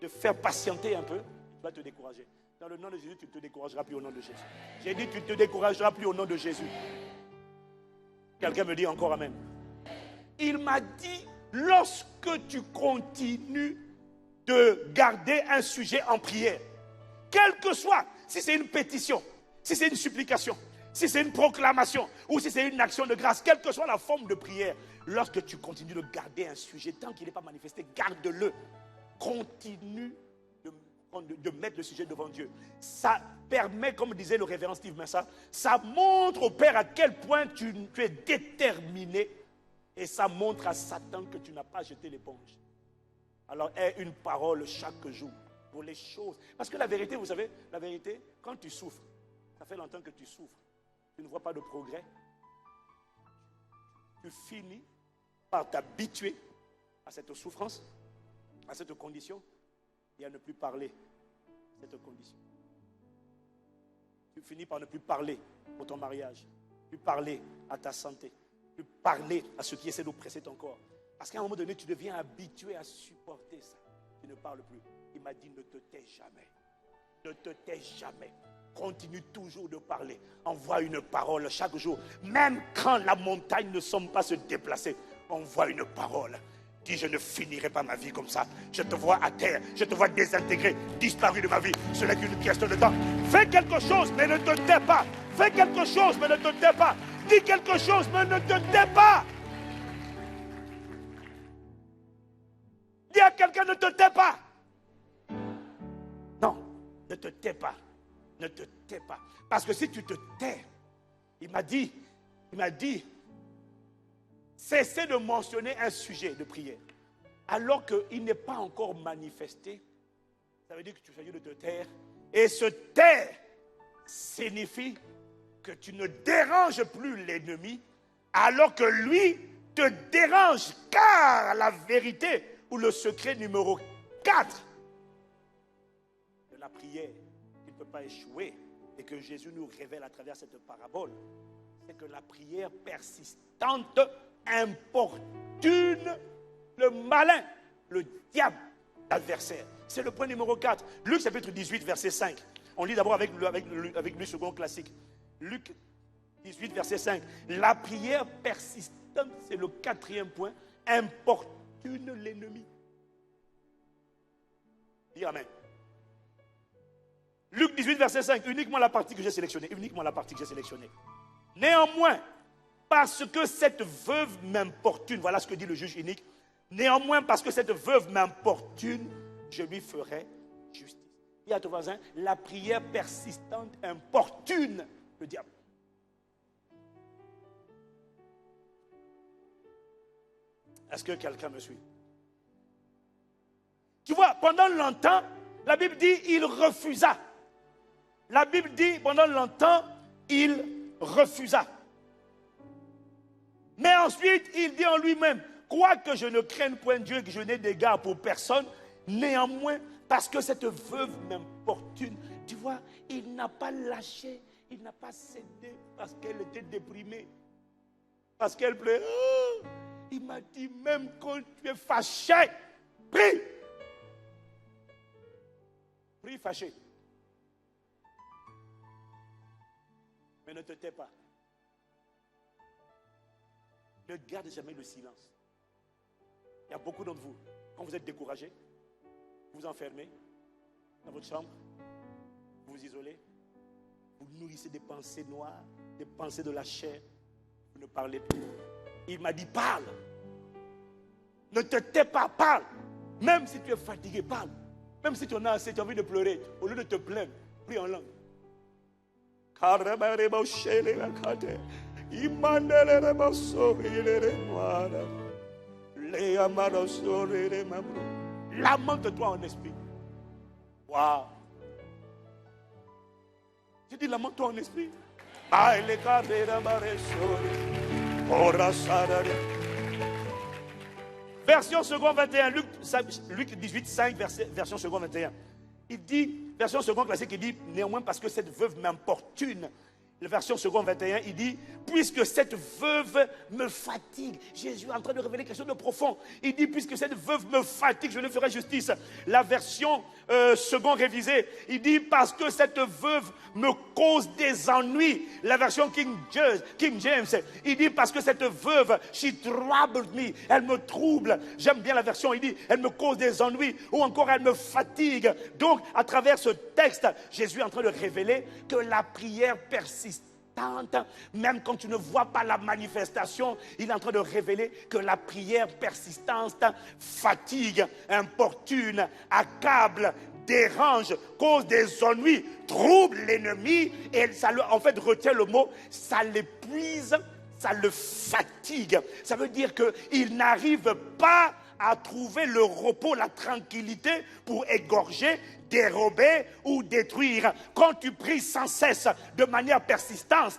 de faire patienter un peu, tu vas te décourager. Dans le nom de Jésus, tu ne te décourageras plus au nom de Jésus. J'ai dit, tu ne te décourageras plus au nom de Jésus. Quelqu'un me dit encore amen. Il m'a dit, lorsque tu continues de garder un sujet en prière, quel que soit, si c'est une pétition, si c'est une supplication, si c'est une proclamation ou si c'est une action de grâce, quelle que soit la forme de prière, lorsque tu continues de garder un sujet, tant qu'il n'est pas manifesté, garde-le. Continue de de mettre le sujet devant Dieu. Ça permet, comme disait le révérend Steve Massa, ça montre au Père à quel point tu es déterminé, et ça montre à Satan que tu n'as pas jeté l'éponge. Alors, aie une parole chaque jour pour les choses. Parce que la vérité, vous savez, la vérité, quand tu souffres, ça fait longtemps que tu souffres, tu ne vois pas de progrès, tu finis par t'habituer à cette souffrance, à cette condition, et à ne plus parler de cette condition. Tu finis par ne plus parler pour ton mariage, plus parler à ta santé, plus parler à ce qui essaie d'oppresser ton corps. Parce qu'à un moment donné, tu deviens habitué à supporter ça. Tu ne parles plus. Il m'a dit, ne te tais jamais. Ne te tais jamais. Continue toujours de parler. Envoie une parole chaque jour. Même quand la montagne ne semble pas se déplacer, envoie une parole. Dis, je ne finirai pas ma vie comme ça. Je te vois à terre. Je te vois désintégré, disparu de ma vie. Ce n'est qu'une question de temps. Fais quelque chose, mais ne te tais pas. Fais quelque chose, mais ne te tais pas. Dis quelque chose, mais ne te tais pas. Dis à quelqu'un, ne te tais pas. Non, ne te tais pas. Ne te tais pas. Parce que si tu te tais, il m'a dit, cessez de mentionner un sujet de prière. Alors qu'il n'est pas encore manifesté, ça veut dire que tu choisis de te taire. Et se taire signifie que tu ne déranges plus l'ennemi, alors que lui te dérange. Car la vérité, ou le secret numéro 4 de la prière, qui ne peut pas échouer, et que Jésus nous révèle à travers cette parabole, c'est que la prière persistante importune le malin, le diable, l'adversaire. C'est le point numéro 4. Luc chapitre 18, verset 5. On lit d'abord avec le second classique. Luc 18, verset 5. La prière persistante, c'est le 4e point, importune l'ennemi. Dis amen. Luc 18, verset 5, uniquement la partie que j'ai sélectionnée. Néanmoins, parce que cette veuve m'importune, voilà ce que dit le juge unique. Néanmoins, parce que cette veuve m'importune, je lui ferai justice. Dis à ton voisin, la prière persistante importune le diable. Est-ce que quelqu'un me suit? Tu vois, pendant longtemps, la Bible dit, il refusa. La Bible dit, pendant longtemps, il refusa. Mais ensuite, il dit en lui-même, quoique je ne craigne point Dieu et que je n'ai d'égard pour personne, néanmoins, parce que cette veuve m'importune, tu vois, il n'a pas lâché, il n'a pas cédé parce qu'elle était déprimée, parce qu'elle pleurait. Oh, il m'a dit, même quand tu es fâché, prie. Prie fâché. Mais ne te tais pas. Ne garde jamais le silence. Il y a beaucoup d'entre vous, quand vous êtes découragés, vous vous enfermez dans votre chambre, vous vous isolez, vous nourrissez des pensées noires, des pensées de la chair, vous ne parlez plus. Il m'a dit, parle. Ne te tais pas, parle. Même si tu es fatigué, parle. Même si tu en as assez, tu as envie de pleurer, au lieu de te plaindre, prie en langue. Lamente-toi en esprit. Waouh. J'ai dit lamente-toi en esprit. Version second 21, Luc 18, 5, version second 21. Il dit, version second classique, il dit, néanmoins parce que cette veuve m'importune. La version second 21, il dit, puisque cette veuve me fatigue. Jésus est en train de révéler quelque chose de profond. Il dit, puisque cette veuve me fatigue, je ne ferai justice. La version second révisée, il dit, parce que cette veuve me cause des ennuis. La version King James, il dit, parce que cette veuve, she troubled me. Elle me trouble. J'aime bien la version, il dit, elle me cause des ennuis. Ou encore, elle me fatigue. Donc, à travers ce texte, Jésus est en train de révéler que la prière persistante importante, même quand tu ne vois pas la manifestation, il est en train de révéler que la prière persistante fatigue, importune, accable, dérange, cause des ennuis, trouble l'ennemi, et ça le, en fait, retient le mot, ça l'épuise, ça le fatigue. Ça veut dire qu'il n'arrive pas à trouver le repos, la tranquillité pour égorger, dérober ou détruire. Quand tu pries sans cesse de manière persistante,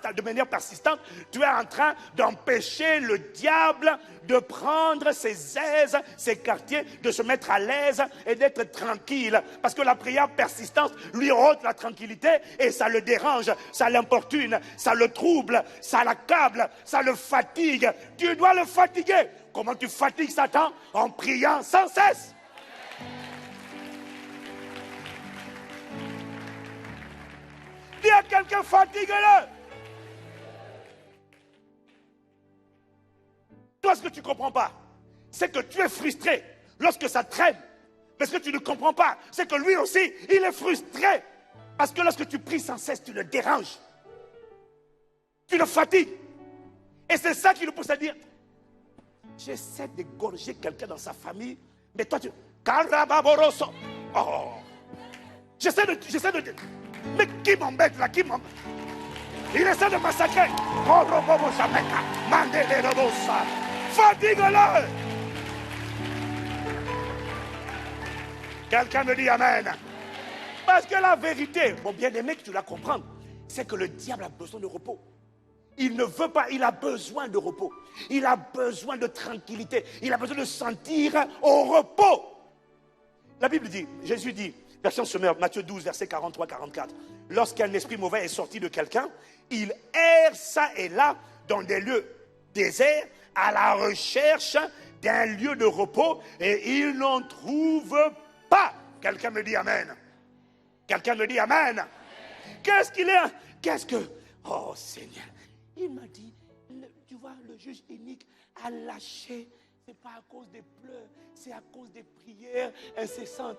tu es en train d'empêcher le diable de prendre ses aises, ses quartiers, de se mettre à l'aise et d'être tranquille. Parce que la prière persistante lui ôte la tranquillité et ça le dérange, ça l'importune, ça le trouble, ça l'accable, ça le fatigue. Tu dois le fatiguer. Comment tu fatigues Satan? En priant sans cesse. Dis à quelqu'un, fatigue-le. Toi, ce que tu ne comprends pas, c'est que tu es frustré lorsque ça traîne. Mais ce que tu ne comprends pas, c'est que lui aussi, il est frustré. Parce que lorsque tu pries sans cesse, tu le déranges. Tu le fatigues. Et c'est ça qui nous pousse à dire, j'essaie d'égorger quelqu'un dans sa famille, mais toi tu... Carababoroso. Oh. J'essaie de... Mais qui m'embête là? Qui m'embête? Il essaie de massacrer. Fatigue-le. Quelqu'un me dit Amen. Parce que la vérité, mon bien-aimé, que tu la comprends, c'est que le diable a besoin de repos. Il ne veut pas, il a besoin de repos. Il a besoin de tranquillité. Il a besoin de se sentir au repos. La Bible dit, Jésus dit, version sommaire, Matthieu 12, verset 43-44. Lorsqu'un esprit mauvais est sorti de quelqu'un, il erre ça et là dans des lieux déserts à la recherche d'un lieu de repos et il n'en trouve pas. Quelqu'un me dit Amen. Quelqu'un me dit Amen. Qu'est-ce qu'il est? Qu'est-ce que... Oh Seigneur. Il m'a dit, tu vois, le juge unique a lâché. Ce n'est pas à cause des pleurs, c'est à cause des prières incessantes.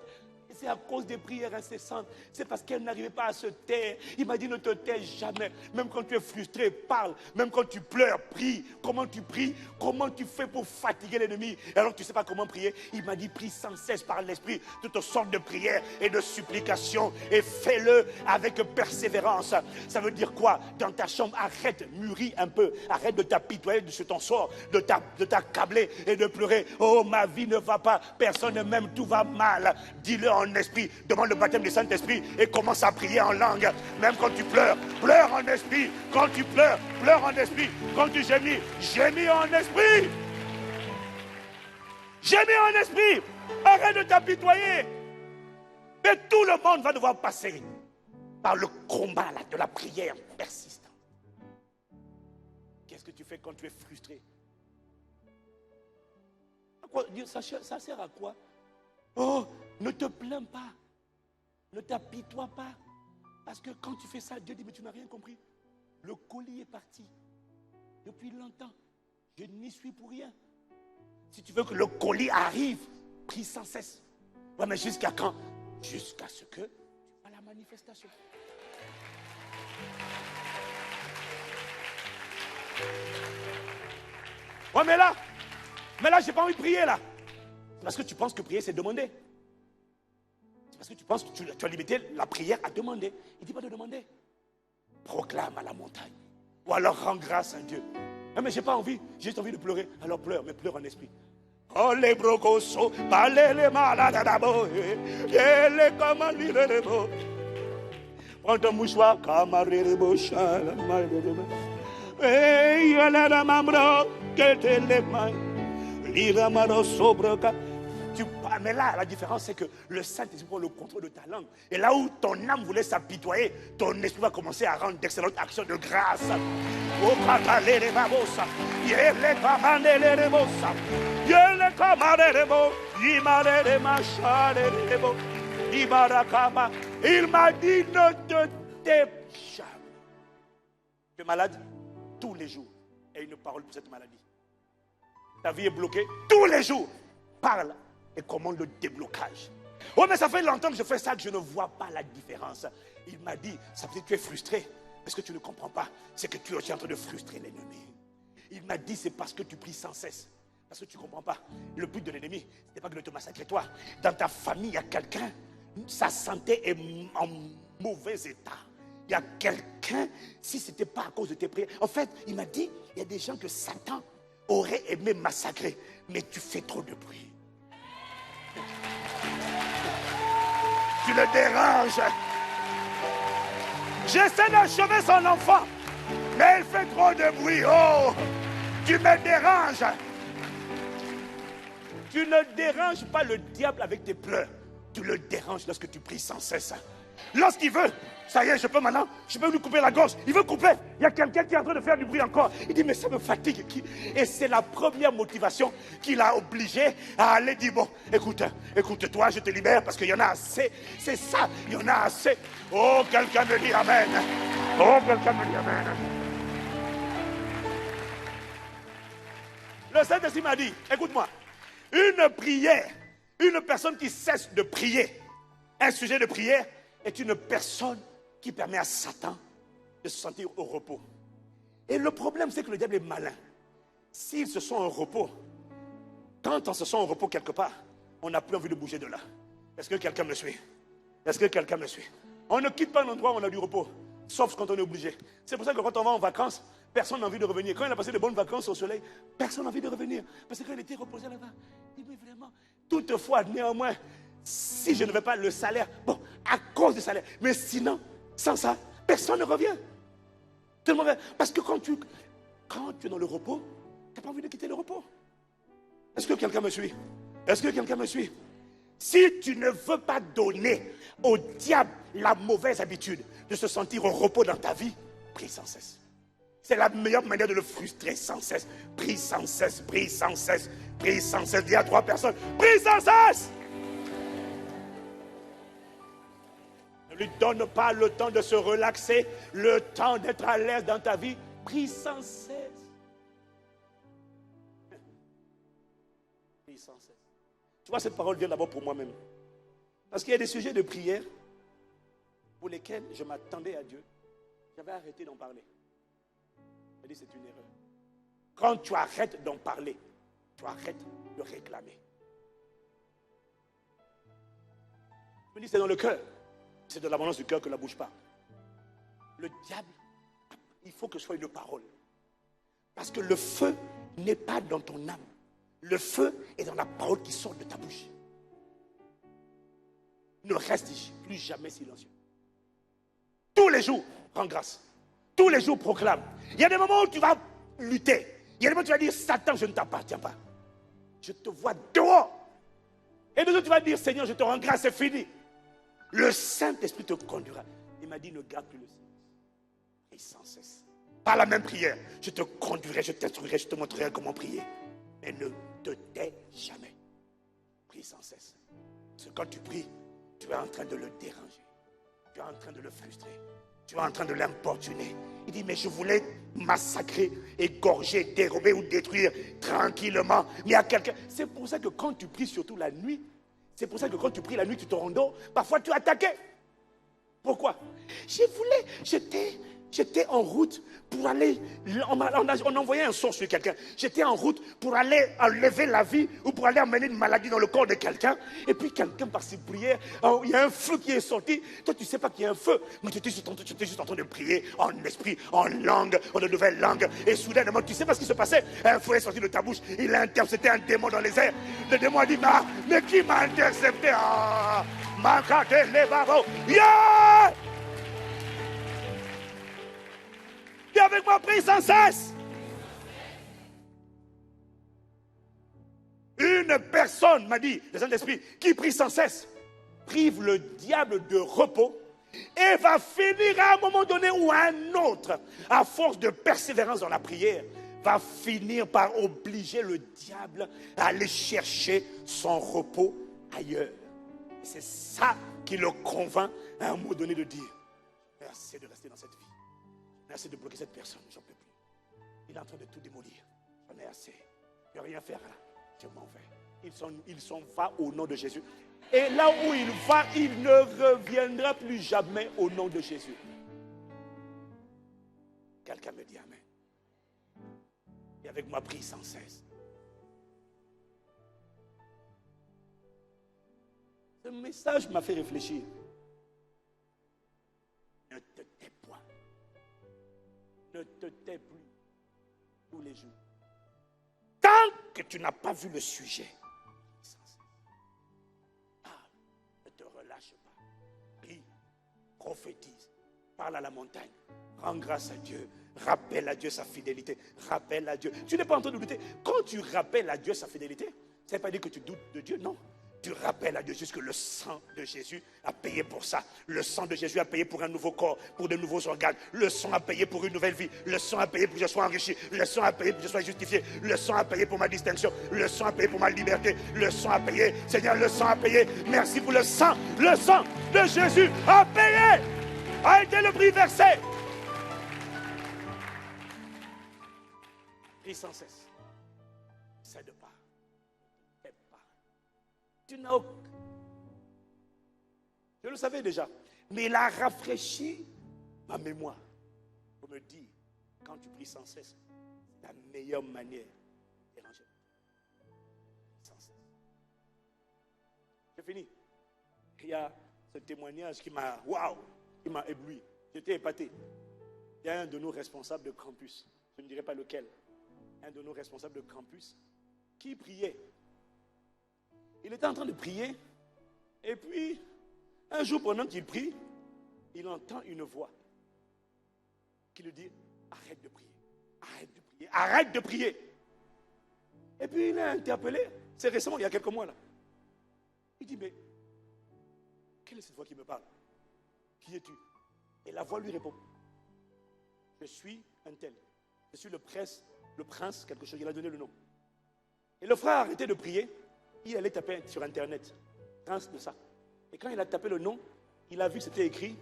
C'est à cause des prières incessantes. C'est parce qu'elle n'arrivait pas à se taire. Il m'a dit, ne te tais jamais. Même quand tu es frustré, parle. Même quand tu pleures, prie. Comment tu pries? Comment tu fais pour fatiguer l'ennemi? Et alors tu ne sais pas comment prier? Il m'a dit, prie sans cesse par l'esprit. Toutes sortes de prières et de supplications. Et fais-le avec persévérance. Ça veut dire quoi? Dans ta chambre, arrête, mûris un peu. Arrête de t'apitoyer sur ton sort. De t'accabler et de pleurer. Oh, ma vie ne va pas. Personne ne m'aime, tout va mal. Dis-le en esprit, demande le baptême du Saint-Esprit et commence à prier en langue. Même quand tu pleures, pleure en esprit. Quand tu pleures, pleure en esprit. Quand tu gémis, gémis en esprit. Gémis en esprit. Arrête de t'apitoyer. Mais tout le monde va devoir passer par le combat de la prière persistante. Qu'est-ce que tu fais quand tu es frustré? Ça sert à quoi? Oh, ne te plains pas. Ne t'apitoie pas. Parce que quand tu fais ça, Dieu dit, mais tu n'as rien compris. Le colis est parti. Depuis longtemps. Je n'y suis pour rien. Si tu veux que le colis arrive, prie sans cesse. Ouais, mais jusqu'à quand? Jusqu'à ce que tu vois la manifestation. Ouais, mais là, j'ai pas envie de prier là. Parce que tu penses que prier, c'est demander. C'est parce que tu penses que tu as limité la prière à demander. Il ne dit pas de demander. Proclame à la montagne. Ou alors rends grâce à Dieu. Ah, mais j'ai pas envie. J'ai juste envie de pleurer. Alors pleure, mais pleure en esprit. Oh les brocosos, parlez les malades d'abord. Les commandes les mots. Prends ton mouchoir, camarade de bouchard. Et il y a la mamro, que te les mains. Mais là, la différence, c'est que le Saint-Esprit prend le contrôle de ta langue. Et là où ton âme voulait s'apitoyer, ton esprit va commencer à rendre d'excellentes actions de grâce. Il m'a dit, ne te tais jamais. Tu es malade tous les jours. Et une parole pour cette maladie. Ta vie est bloquée tous les jours. Parle et commande le déblocage. Oh, mais ça fait longtemps que je fais ça que je ne vois pas la différence. Il m'a dit, ça veut dire que tu es frustré. Ce que tu ne comprends pas, c'est que tu es en train de frustrer l'ennemi. Il m'a dit, c'est parce que tu pries sans cesse. Parce que tu ne comprends pas. Le but de l'ennemi, ce n'est pas de te massacrer toi. Dans ta famille, il y a quelqu'un, sa santé est en mauvais état. Il y a quelqu'un, si ce n'était pas à cause de tes prières. En fait, il m'a dit, il y a des gens que Satan aurait aimé massacrer. Mais tu fais trop de bruit. Tu le déranges. J'essaie d'achever son enfant. Mais il fait trop de bruit. Oh, tu me déranges. Tu ne déranges pas le diable avec tes pleurs. Tu le déranges lorsque tu pries sans cesse. Lorsqu'il veut, ça y est, je peux lui couper la gorge. Il veut couper. Il y a quelqu'un qui est en train de faire du bruit encore. Il dit, mais ça me fatigue. Et c'est la première motivation qui l'a obligé à aller dire, bon, écoute, toi, je te libère parce qu'il y en a assez. C'est ça, il y en a assez. Oh, quelqu'un me dit amen. Oh, quelqu'un me dit amen. Le Saint-Esprit m'a dit, écoute-moi, une prière, une personne qui cesse de prier, un sujet de prière est une personne qui permet à Satan de se sentir au repos. Et le problème, c'est que le diable est malin. S'ils se sont au repos, quand on se sent au repos quelque part, on n'a plus envie de bouger de là. Est-ce que quelqu'un me suit? Est-ce que quelqu'un me suit? On ne quitte pas un endroit où on a du repos, sauf quand on est obligé. C'est pour ça que quand on va en vacances, personne n'a envie de revenir. Quand il a passé de bonnes vacances au soleil, personne n'a envie de revenir. Parce qu'il était reposé là-bas. Il dit, mais vraiment, toutefois, néanmoins, si je ne veux pas le salaire, bon, à cause du salaire, mais sinon, sans ça, personne ne revient. Tout le monde, parce que quand tu es dans le repos, tu n'as pas envie de quitter le repos. Est-ce que quelqu'un me suit? Est-ce que quelqu'un me suit? Si tu ne veux pas donner au diable la mauvaise habitude de se sentir au repos dans ta vie, prie sans cesse. C'est la meilleure manière de le frustrer sans cesse. Prie sans cesse, prie sans cesse, prie sans cesse. Dis à 3 personnes, prie sans cesse. Ne lui donne pas le temps de se relaxer, le temps d'être à l'aise dans ta vie. Prie sans cesse. Prie sans cesse. Tu vois, cette parole vient d'abord pour moi-même. Parce qu'il y a des sujets de prière pour lesquels je m'attendais à Dieu. J'avais arrêté d'en parler. Je dis, c'est une erreur. Quand tu arrêtes d'en parler, tu arrêtes de réclamer. Je me dis, c'est dans le cœur. C'est de l'abondance du cœur que la bouche parle. Le diable, il faut que ce soit une parole. Parce que le feu n'est pas dans ton âme. Le feu est dans la parole qui sort de ta bouche. Ne reste plus jamais silencieux. Tous les jours, rends grâce. Tous les jours, proclame. Il y a des moments où tu vas lutter. Il y a des moments où tu vas dire, Satan, je ne t'appartiens pas. Je te vois dehors. Et de l'autre, tu vas dire, Seigneur, je te rends grâce, c'est fini. Le Saint-Esprit te conduira. Il m'a dit, ne garde plus le silence. Et sans cesse. Par la même prière, je te conduirai, je t'instruirai, je te montrerai comment prier. Mais ne te tais jamais. Prie sans cesse. Parce que quand tu pries, tu es en train de le déranger. Tu es en train de le frustrer. Tu es en train de l'importuner. Il dit, mais je voulais massacrer, égorger, dérober ou détruire tranquillement. Mais à quelqu'un. C'est pour ça que quand tu pries, surtout la nuit, c'est pour ça que quand tu pries la nuit, tu te rendors. Parfois, tu es attaqué. Pourquoi? J'étais en route pour aller, on envoyait un sort sur quelqu'un. J'étais en route pour aller enlever la vie ou pour aller amener une maladie dans le corps de quelqu'un. Et puis quelqu'un par ses prières, il y a un feu qui est sorti. Toi tu ne sais pas qu'il y a un feu, mais tu étais juste en train de prier en esprit, en langue, en de nouvelles langues. Et soudainement, tu ne sais pas ce qui se passait. Un feu est sorti de ta bouche, il a intercepté un démon dans les airs. Le démon a dit, mais qui m'a intercepté? Yeah! Dis avec moi, prie sans cesse. Une personne, m'a dit le Saint-Esprit, qui prie sans cesse, prive le diable de repos et va finir à un moment donné ou à un autre, à force de persévérance dans la prière, va finir par obliger le diable à aller chercher son repos ailleurs. C'est ça qui le convainc à un moment donné de dire, merci de rester dans cette vie. Merci de bloquer cette personne, j'en peux plus. Il est en train de tout démolir. J'en ai assez. Je ne vais rien faire là. Je m'en vais. Ils s'en va au nom de Jésus. Et là où il va, il ne reviendra plus jamais au nom de Jésus. avec moi, prie sans cesse. Ce message m'a fait réfléchir. Ne te tais point. Ne te tais plus tous les jours. Tant que tu n'as pas vu le sujet, ne te relâche pas. Prie, prophétise, parle à la montagne, rends grâce à Dieu, rappelle à Dieu sa fidélité, rappelle à Dieu. Tu n'es pas en train de douter. Quand tu rappelles à Dieu sa fidélité, ça ne veut pas dire que tu doutes de Dieu, non. Tu rappelles à Dieu juste que le sang de Jésus a payé pour ça. Le sang de Jésus a payé pour un nouveau corps, pour de nouveaux organes. Le sang a payé pour une nouvelle vie. Le sang a payé pour que je sois enrichi. Le sang a payé pour que je sois justifié. Le sang a payé pour ma distinction. Le sang a payé pour ma liberté. Le sang a payé. Seigneur, le sang a payé. Merci pour le sang. Le sang de Jésus a payé. A été le prix versé. Prie sans cesse. Cède pas. Tu n'as aucun... Je le savais déjà. Mais il a rafraîchi ma mémoire pour me dire, quand tu pries sans cesse, c'est la meilleure manière de déranger. Sans cesse. J'ai fini. Il y a ce témoignage qui m'a ébloui. J'étais épaté. Il y a un de nos responsables de campus, je ne dirai pas lequel, un de nos responsables de campus, qui priait. Il était en train de prier, et puis, un jour, pendant qu'il prie, il entend une voix qui lui dit, arrête de prier, arrête de prier, arrête de prier. Et puis, il est interpellé, c'est récemment, il y a quelques mois là. Il dit, mais, quelle est cette voix qui me parle? Qui es-tu? Et la voix lui répond, je suis un tel, je suis le prince, quelque chose, il a donné le nom. Et le frère a arrêté de prier. Il allait taper sur Internet, prince de ça. Et quand il a tapé le nom, il a vu que c'était écrit.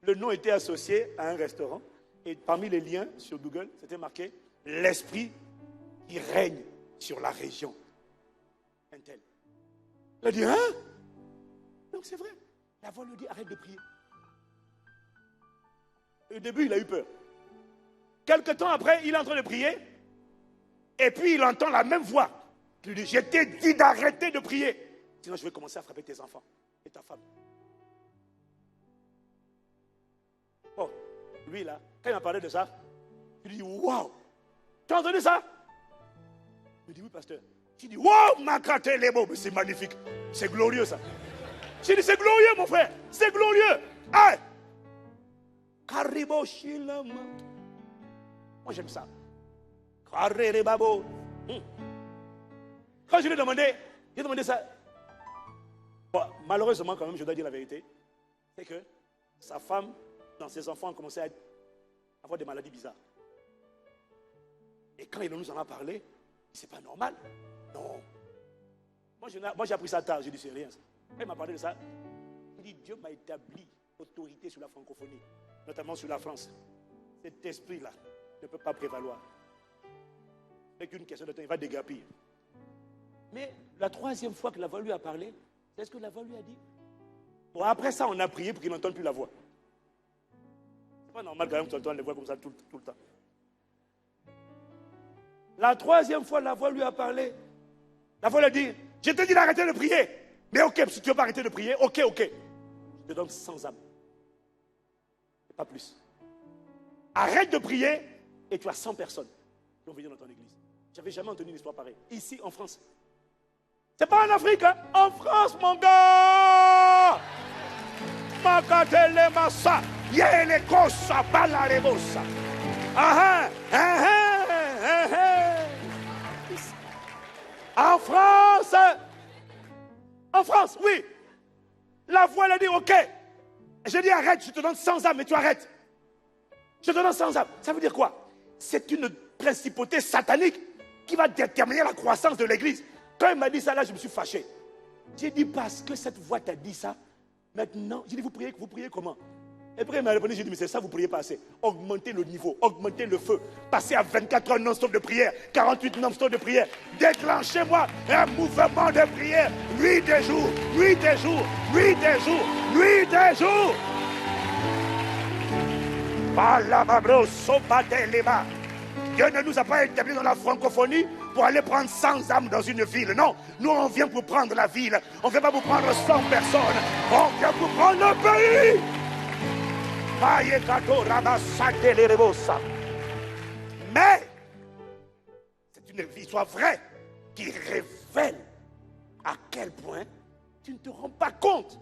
Le nom était associé à un restaurant. Et parmi les liens sur Google, c'était marqué « L'esprit qui règne sur la région. » Un tel. Il a dit « Hein ?» Donc c'est vrai. La voix lui dit « Arrête de prier. » Au début, il a eu peur. Quelque temps après, il est en train de prier. Et puis il entend la même voix qui lui dit, je t'ai dit d'arrêter de prier. Sinon je vais commencer à frapper tes enfants et ta femme. Oh, lui là, quand il m'a parlé de ça, il dit, waouh, tu as entendu ça? Il dit, oui pasteur. Il dit, waouh, Makate Lebo, mais c'est magnifique, c'est glorieux ça. J'ai dit, c'est glorieux mon frère, c'est glorieux. Hey! Karibo Shilama. Moi j'aime ça. Quand je lui ai demandé ça. Bon, malheureusement, quand même, je dois dire la vérité. C'est que sa femme, ses enfants ont commencé à avoir des maladies bizarres. Et quand il nous en a parlé, c'est pas normal. Non. Moi, j'ai appris ça tard. J'ai dit, c'est rien. Quand il m'a parlé de ça, il dit, Dieu m'a établi autorité sur la francophonie, notamment sur la France. Cet esprit-là ne peut pas prévaloir. Avec une question de temps, il va déguerpir. Mais la troisième fois que la voix lui a parlé, c'est ce que la voix lui a dit. Bon, après ça, on a prié pour qu'il n'entende plus la voix. C'est pas normal quand même que tu entends les voix comme ça tout le temps. La troisième fois, la voix lui a parlé. La voix lui a dit, je te dis d'arrêter de prier. Mais ok, si tu ne veux pas arrêter de prier, ok. Je te donne 100 âmes. Pas plus. Arrête de prier et tu as 100 personnes qui vont venir dans ton église. J'avais jamais entendu une histoire pareille. Ici, en France. C'est pas en Afrique, hein? En France, mon gars! Makatele massa, yele kosa, balarebosa. En France, oui. La voix, elle a dit, ok. J'ai dit, arrête, je te donne 100 âmes, mais tu arrêtes. Je te donne 100 âmes. Ça veut dire quoi? C'est une principauté satanique qui va déterminer la croissance de l'église. Quand il m'a dit ça, là, je me suis fâché. J'ai dit, parce que cette voix t'a dit ça, maintenant, j'ai dit, vous priez comment? Et après, il m'a répondu, j'ai dit, mais c'est ça, vous ne priez pas assez. Augmentez le niveau, augmentez le feu. Passez à 24 heures non-stop de prière, 48 non-stop de prière. Déclenchez-moi un mouvement de prière. Nuit des jours, nuit des jours, nuit des jours, nuit des jours. Dieu ne nous a pas établis dans la francophonie pour aller prendre 100 âmes dans une ville. Non, nous on vient pour prendre la ville. On ne vient pas pour prendre 100 personnes. On vient pour prendre le pays. Mais c'est une histoire vraie qui révèle à quel point tu ne te rends pas compte.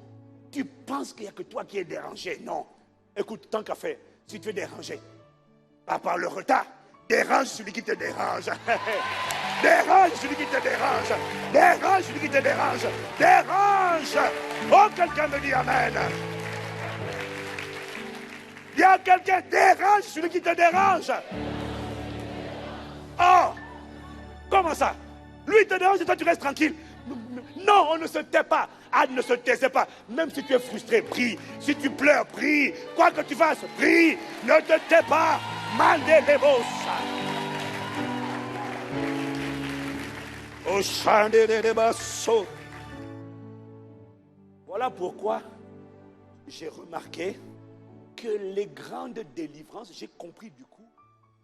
Tu penses qu'il n'y a que toi qui es dérangé. Non. Écoute, tant qu'à faire, si tu es dérangé, pas par le retard, dérange celui qui te dérange. Dérange celui qui te dérange. Dérange celui qui te dérange. Dérange. Oh, quelqu'un me dit amen. Il y a quelqu'un, dérange celui qui te dérange. Oh, comment ça? Lui te dérange et toi tu restes tranquille. Non, on ne se tait pas. Anne ne se taisait pas. Même si tu es frustré, prie. Si tu pleures, prie. Quoi que tu fasses, prie. Ne te tais pas. Mandez les bossa. Au chant des bassos. Voilà pourquoi j'ai remarqué que les grandes délivrances, j'ai compris du coup,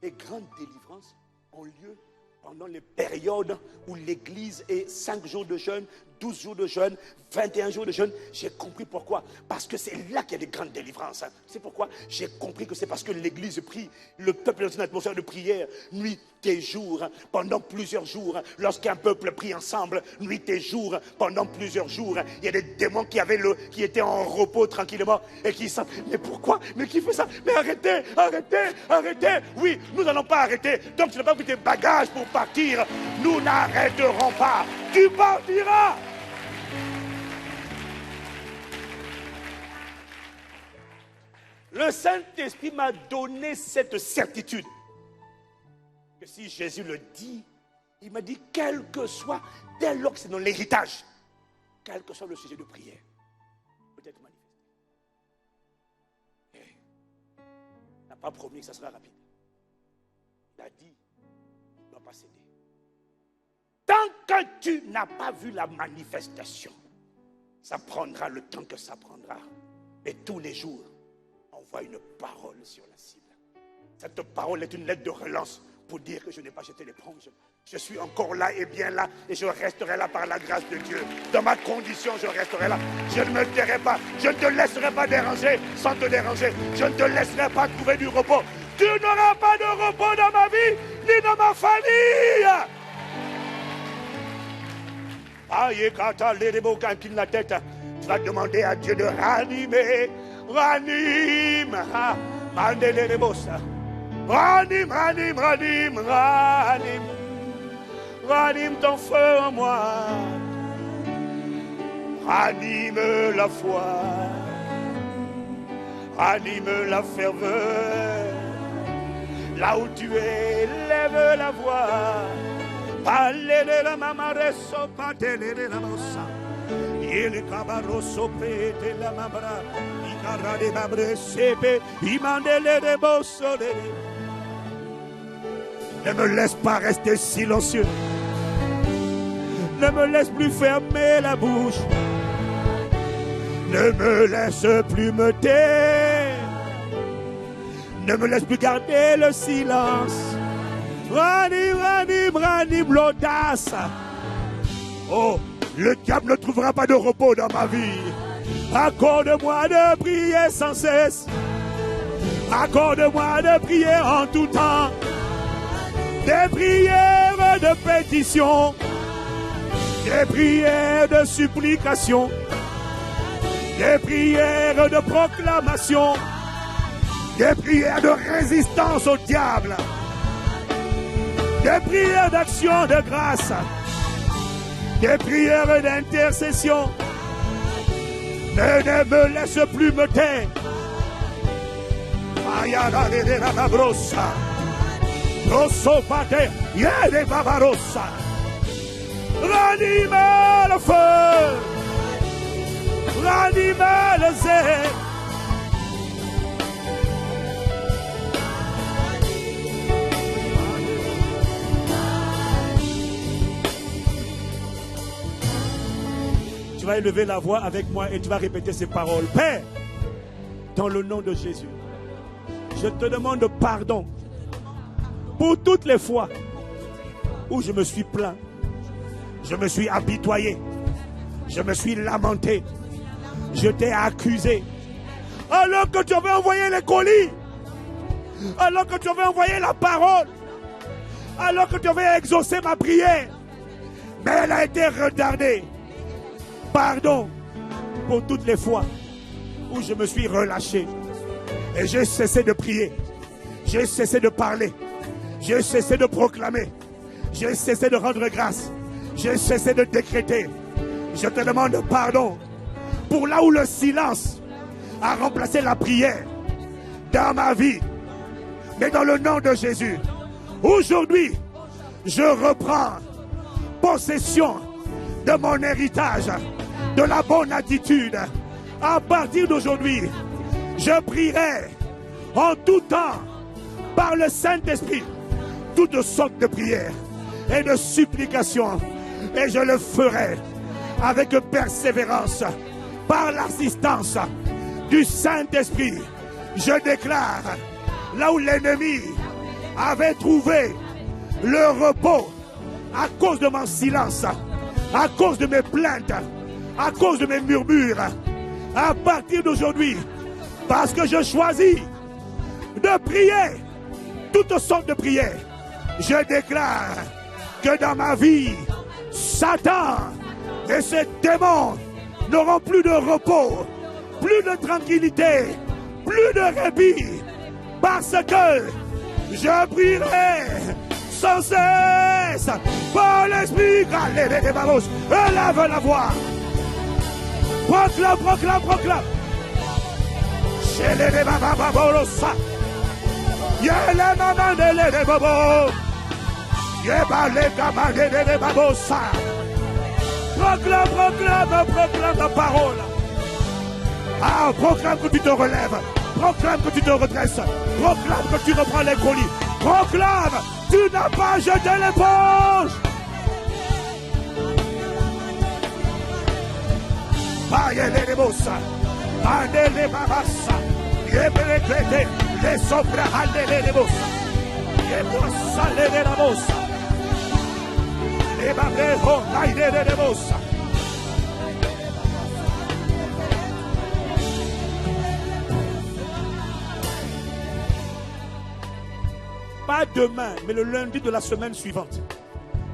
les grandes délivrances ont lieu pendant les périodes où l'église est 5 jours de jeûne, 12 jours de jeûne, 21 jours de jeûne. J'ai compris pourquoi. Parce que c'est là qu'il y a des grandes délivrances. C'est pourquoi j'ai compris que c'est parce que l'église prie. Le peuple est dans une atmosphère de prière, nuit et jour, pendant plusieurs jours. Lorsqu'un peuple prie ensemble, nuit et jour, pendant plusieurs jours, il y a des démons qui étaient en repos tranquillement et qui savent, mais pourquoi? Mais qui fait ça? Mais arrêtez, arrêtez, arrêtez. Oui, nous n'allons pas arrêter. Donc tu n'as pas pris tes bagages pour partir. Nous n'arrêterons pas. Tu partiras. Le Saint-Esprit m'a donné cette certitude. Que si Jésus le dit, il m'a dit, quel que soit, dès lors que c'est dans l'héritage, quel que soit le sujet de prière, peut-être manifesté. Il n'a pas promis que ça sera rapide. Il a dit, il ne doit pas céder. Tant que tu n'as pas vu la manifestation, ça prendra le temps que ça prendra. Et tous les jours, on voit une parole sur la cible. Cette parole est une lettre de relance pour dire que je n'ai pas jeté l'éponge. Je suis encore là et bien là et je resterai là par la grâce de Dieu. Dans ma condition, je resterai là. Je ne me tairai pas. Je ne te laisserai pas déranger sans te déranger. Je ne te laisserai pas trouver du repos. Tu n'auras pas de repos dans ma vie ni dans ma famille. Aïe, quand tu as les mots quand il la tête, tu vas demander à Dieu de ranimer. Ranime. Mandez les mots ça. Ranime, ranime, ranime, ranime. Ranime ton feu en moi. Ranime la foi. Ranime la ferveur. Là où tu es, lève la voix. Parlez de la mamaresso, parlez de la mossa. Il cabarosso pete la mamra. Il cara de mabre sepe. Il mandele de bosso. Ne me laisse pas rester silencieux. Ne me laisse plus fermer la bouche. Ne me laisse plus me taire. Ne me laisse plus garder le silence. Ranime, ranime, ranime l'audace. Oh, le diable ne trouvera pas de repos dans ma vie. Accorde-moi de prier sans cesse. Accorde-moi de prier en tout temps. Des prières de pétition, des prières de supplication, des prières de proclamation, des prières de résistance au diable, des prières d'action de grâce, des prières d'intercession. Ne me laisse plus me taire. Rosso Pate, Yede Babarossa. Ranime le feu. Ranime le zé. Tu vas élever la voix avec moi et tu vas répéter ces paroles. Père, dans le nom de Jésus, Je te demande pardon pour toutes les fois où je me suis plaint, je me suis apitoyé, je me suis lamenté, je t'ai accusé. Alors que tu avais envoyé les colis, alors que tu avais envoyé la parole, alors que tu avais exaucé ma prière, mais elle a été retardée. Pardon pour toutes les fois où je me suis relâché et j'ai cessé de prier, j'ai cessé de parler, j'ai cessé de proclamer, j'ai cessé de rendre grâce, j'ai cessé de décréter. Je te demande pardon pour là où le silence a remplacé la prière dans ma vie. Mais dans le nom de Jésus, aujourd'hui, je reprends possession de mon héritage, de la bonne attitude. À partir d'aujourd'hui, je prierai en tout temps par le Saint-Esprit toutes sortes de prières et de supplications, et je le ferai avec persévérance par l'assistance du Saint-Esprit. Je déclare, là où l'ennemi avait trouvé le repos à cause de mon silence, à cause de mes plaintes, à cause de mes murmures, à partir d'aujourd'hui, parce que je choisis de prier toutes sortes de prières, je déclare que dans ma vie, Satan et ses démons n'auront plus de repos, plus de tranquillité, plus de répit, parce que je prierai sans cesse par l'Esprit. Élève la voix, proclame, proclame, proclame. Proclame, proclame, proclame la parole. Ah, proclame que tu te relèves. Proclame que tu te redresses. Proclame que tu reprends les colis. Proclame, tu n'as pas jeté l'éponge. Aïe, les bossa. Ande les babassa. Yebelekete. Les sombres, ande les bossa. Yebossa, les bossa. Les babrejo, aïe, les bossa. Pas demain, mais le lundi de la semaine suivante,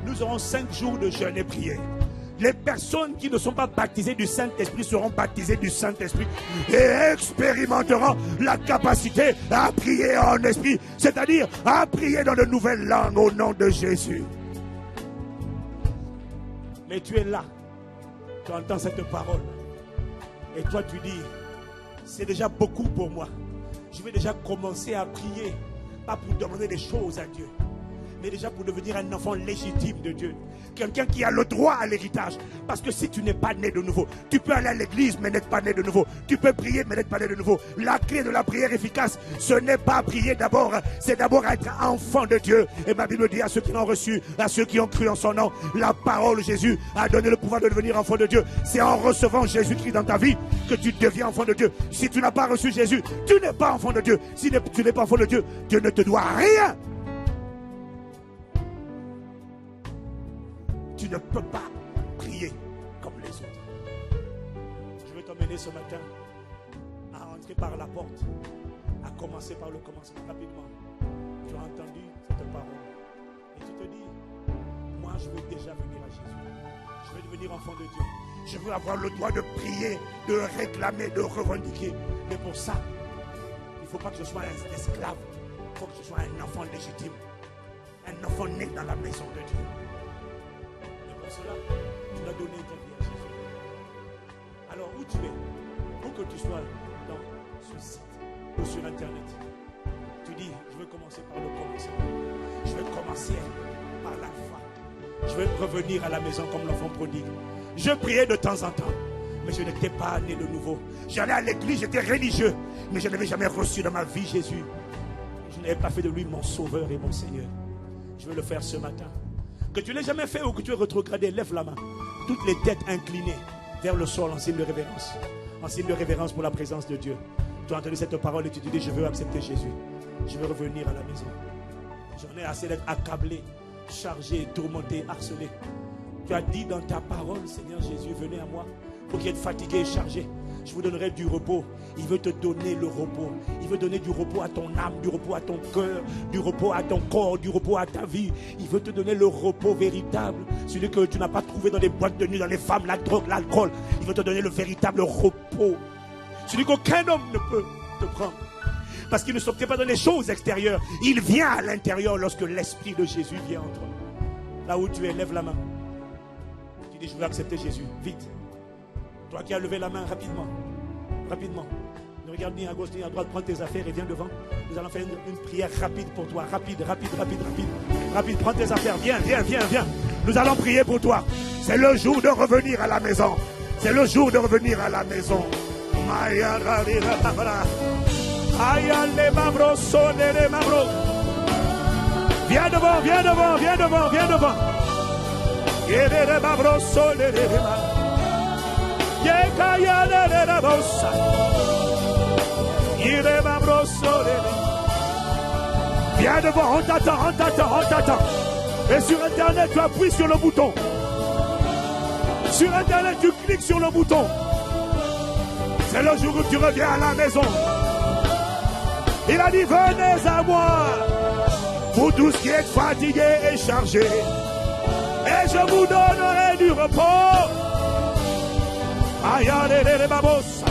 nous aurons 5 jours de jeûne et prière. Les personnes qui ne sont pas baptisées du Saint-Esprit seront baptisées du Saint-Esprit et expérimenteront la capacité à prier en esprit, c'est-à-dire à prier dans de nouvelles langues au nom de Jésus. Mais tu es là, tu entends cette parole et toi tu dis, c'est déjà beaucoup pour moi. Je vais déjà commencer à prier. Pas pour demander des choses à Dieu, mais déjà pour devenir un enfant légitime de Dieu. Quelqu'un qui a le droit à l'héritage. Parce que si tu n'es pas né de nouveau, tu peux aller à l'église mais n'être pas né de nouveau. Tu peux prier mais n'être pas né de nouveau. La clé de la prière efficace, ce n'est pas prier d'abord, c'est d'abord être enfant de Dieu. Et ma Bible dit à ceux qui l'ont reçu, à ceux qui ont cru en son nom, la parole de Jésus a donné le pouvoir de devenir enfant de Dieu. C'est en recevant Jésus-Christ dans ta vie que tu deviens enfant de Dieu. Si tu n'as pas reçu Jésus, tu n'es pas enfant de Dieu. Si tu n'es pas enfant de Dieu, Dieu ne te doit rien. Tu ne peux pas prier comme les autres. Je vais t'emmener ce matin à entrer par la porte, à commencer par le commencement rapidement. Tu as entendu cette parole et tu te dis, moi je veux déjà venir à Jésus. Je veux devenir enfant de Dieu. Je veux avoir le droit de prier, de réclamer, de revendiquer. Mais pour ça, il ne faut pas que je sois un esclave. Il faut que je sois un enfant légitime. Un enfant né dans la maison de Dieu. Pour cela, tu dois donner ta vie à Jésus. Alors où tu es, où que tu sois dans ce site ou sur internet, tu dis, je vais commencer par le commencement. Je vais commencer par la foi. Je vais revenir à la maison comme l'enfant prodigue. Je priais de temps en temps, mais je n'étais pas né de nouveau. J'allais à l'église, j'étais religieux, mais je n'avais jamais reçu dans ma vie Jésus. Je n'avais pas fait de lui mon sauveur et mon Seigneur. Je vais le faire ce matin. Que tu ne l'aies jamais fait ou que tu aies rétrogradé, lève la main. Toutes les têtes inclinées vers le sol en signe de révérence. En signe de révérence pour la présence de Dieu. Tu as entendu cette parole et tu te dis, je veux accepter Jésus. Je veux revenir à la maison. J'en ai assez d'être accablé, chargé, tourmenté, harcelé. Tu as dit dans ta parole, Seigneur Jésus, venez à moi. Pour qui êtes fatigué et chargé, je vous donnerai du repos. Il veut te donner le repos. Il veut donner du repos à ton âme, du repos à ton cœur, du repos à ton corps, du repos à ta vie. Il veut te donner le repos véritable. Celui que tu n'as pas trouvé dans les boîtes de nuit, dans les femmes, la drogue, l'alcool. Il veut te donner le véritable repos. Celui qu'aucun homme ne peut te prendre. Parce qu'il ne s'obtient pas dans les choses extérieures. Il vient à l'intérieur lorsque l'Esprit de Jésus vient en toi. Là où tu es, lève la main. Tu dis, je veux accepter Jésus. Vite. Toi qui as levé la main, rapidement. Rapidement. Ne regarde ni à gauche ni à droite. Prends tes affaires et viens devant. Nous allons faire une prière rapide pour toi. Rapide. Rapide. Prends tes affaires. Viens. Nous allons prier pour toi. C'est le jour de revenir à la maison. C'est le jour de revenir à la maison. Viens devant. Viens devant, on t'attend. Et sur Internet, tu appuies sur le bouton. Sur Internet, tu cliques sur le bouton. C'est le jour où tu reviens à la maison. Il a dit, venez à moi, vous tous qui êtes fatigués et chargés, et je vous donnerai du repos. Ayadere babos.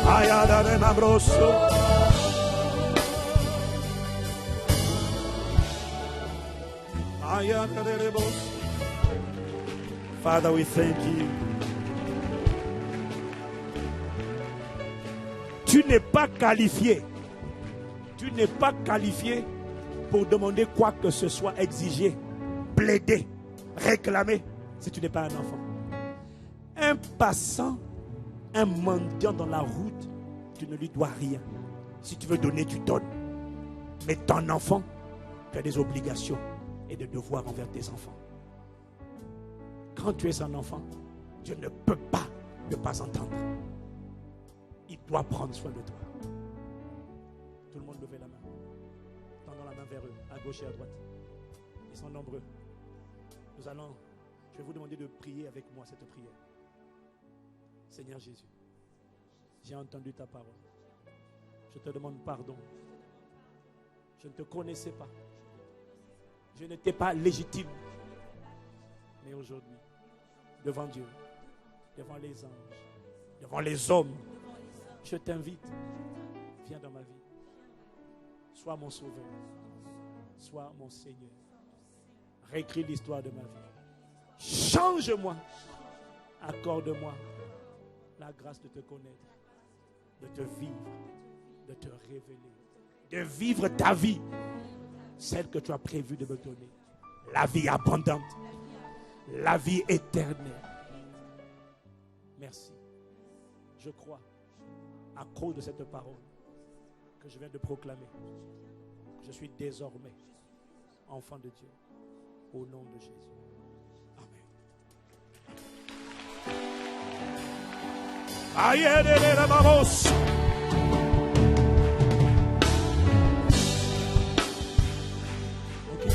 Ayadere babroso. Ayadere babos. Father, we thank you. Tu n'es pas qualifié. Tu n'es pas qualifié pour demander quoi que ce soit, exiger, plaider, réclamer, si tu n'es pas un enfant. Un passant, un mendiant dans la route, tu ne lui dois rien. Si tu veux donner, tu donnes. Mais ton enfant, tu as des obligations et des devoirs envers tes enfants. Quand tu es un enfant, Dieu ne peut pas ne pas entendre. Il doit prendre soin de toi. Tout le monde levez la main. Tendons la main vers eux, à gauche et à droite. Ils sont nombreux. Je vais vous demander de prier avec moi cette prière. Seigneur Jésus, j'ai entendu ta parole. Je te demande pardon. Je ne te connaissais pas. Je n'étais pas légitime. Mais aujourd'hui, devant Dieu, devant les anges, devant les hommes, je t'invite, viens dans ma vie. Sois mon sauveur. Sois mon Seigneur. Réécris l'histoire de ma vie. Change-moi. Accorde-moi la grâce de te connaître, de te vivre, de te révéler, de vivre ta vie, celle que tu as prévu de me donner. La vie abondante, la vie éternelle. Merci. Je crois, à cause de cette parole que je viens de proclamer, je suis désormais enfant de Dieu. Au nom de Jésus. Amen. Okay.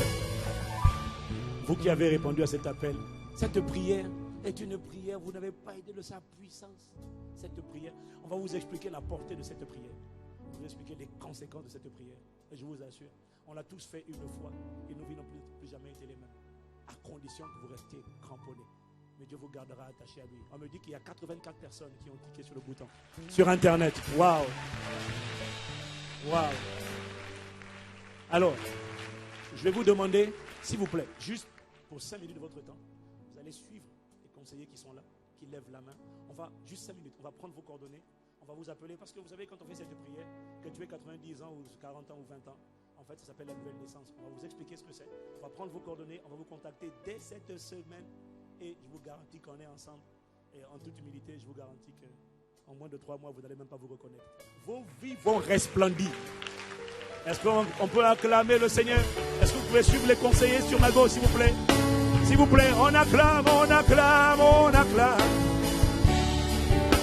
Vous qui avez répondu à cet appel, cette prière est une prière, vous n'avez pas idée de sa puissance. Cette prière, on va vous expliquer la portée de cette prière. On va vous expliquer les conséquences de cette prière. Et je vous assure, on l'a tous fait une fois et nos vies n'ont plus jamais été les mêmes. À condition que vous restiez cramponnés. Mais Dieu vous gardera attachés à lui. On me dit qu'il y a 84 personnes qui ont cliqué sur le bouton. Sur Internet. Waouh. Waouh. Alors, je vais vous demander, s'il vous plaît, juste pour 5 minutes de votre temps, vous allez suivre les conseillers qui sont là, qui lèvent la main. On va, juste 5 minutes, on va prendre vos coordonnées. On va vous appeler. Parce que vous savez, quand on fait cette prière, que tu aies 90 ans ou 40 ans ou 20 ans, en fait, ça s'appelle la nouvelle naissance. On va vous expliquer ce que c'est. On va prendre vos coordonnées, on va vous contacter dès cette semaine. Et je vous garantis qu'on est ensemble. Et en toute humilité, je vous garantis qu'en moins de 3 mois, vous n'allez même pas vous reconnaître. Vos vies vont resplendir. Est-ce qu'on peut acclamer le Seigneur? Est-ce que vous pouvez suivre les conseillers sur ma gauche, s'il vous plaît? S'il vous plaît, on acclame, on acclame, on acclame.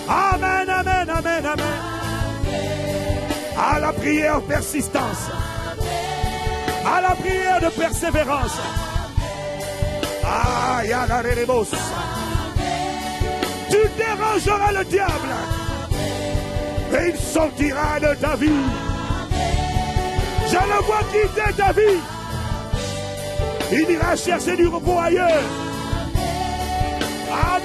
Amen, amen, amen, amen. À la prière persistance. À la prière de persévérance. Ah, Yanarebos. Tu dérangeras le diable. Et il sortira de ta vie. Je le vois quitter ta vie. Il ira chercher du repos ailleurs. Amen.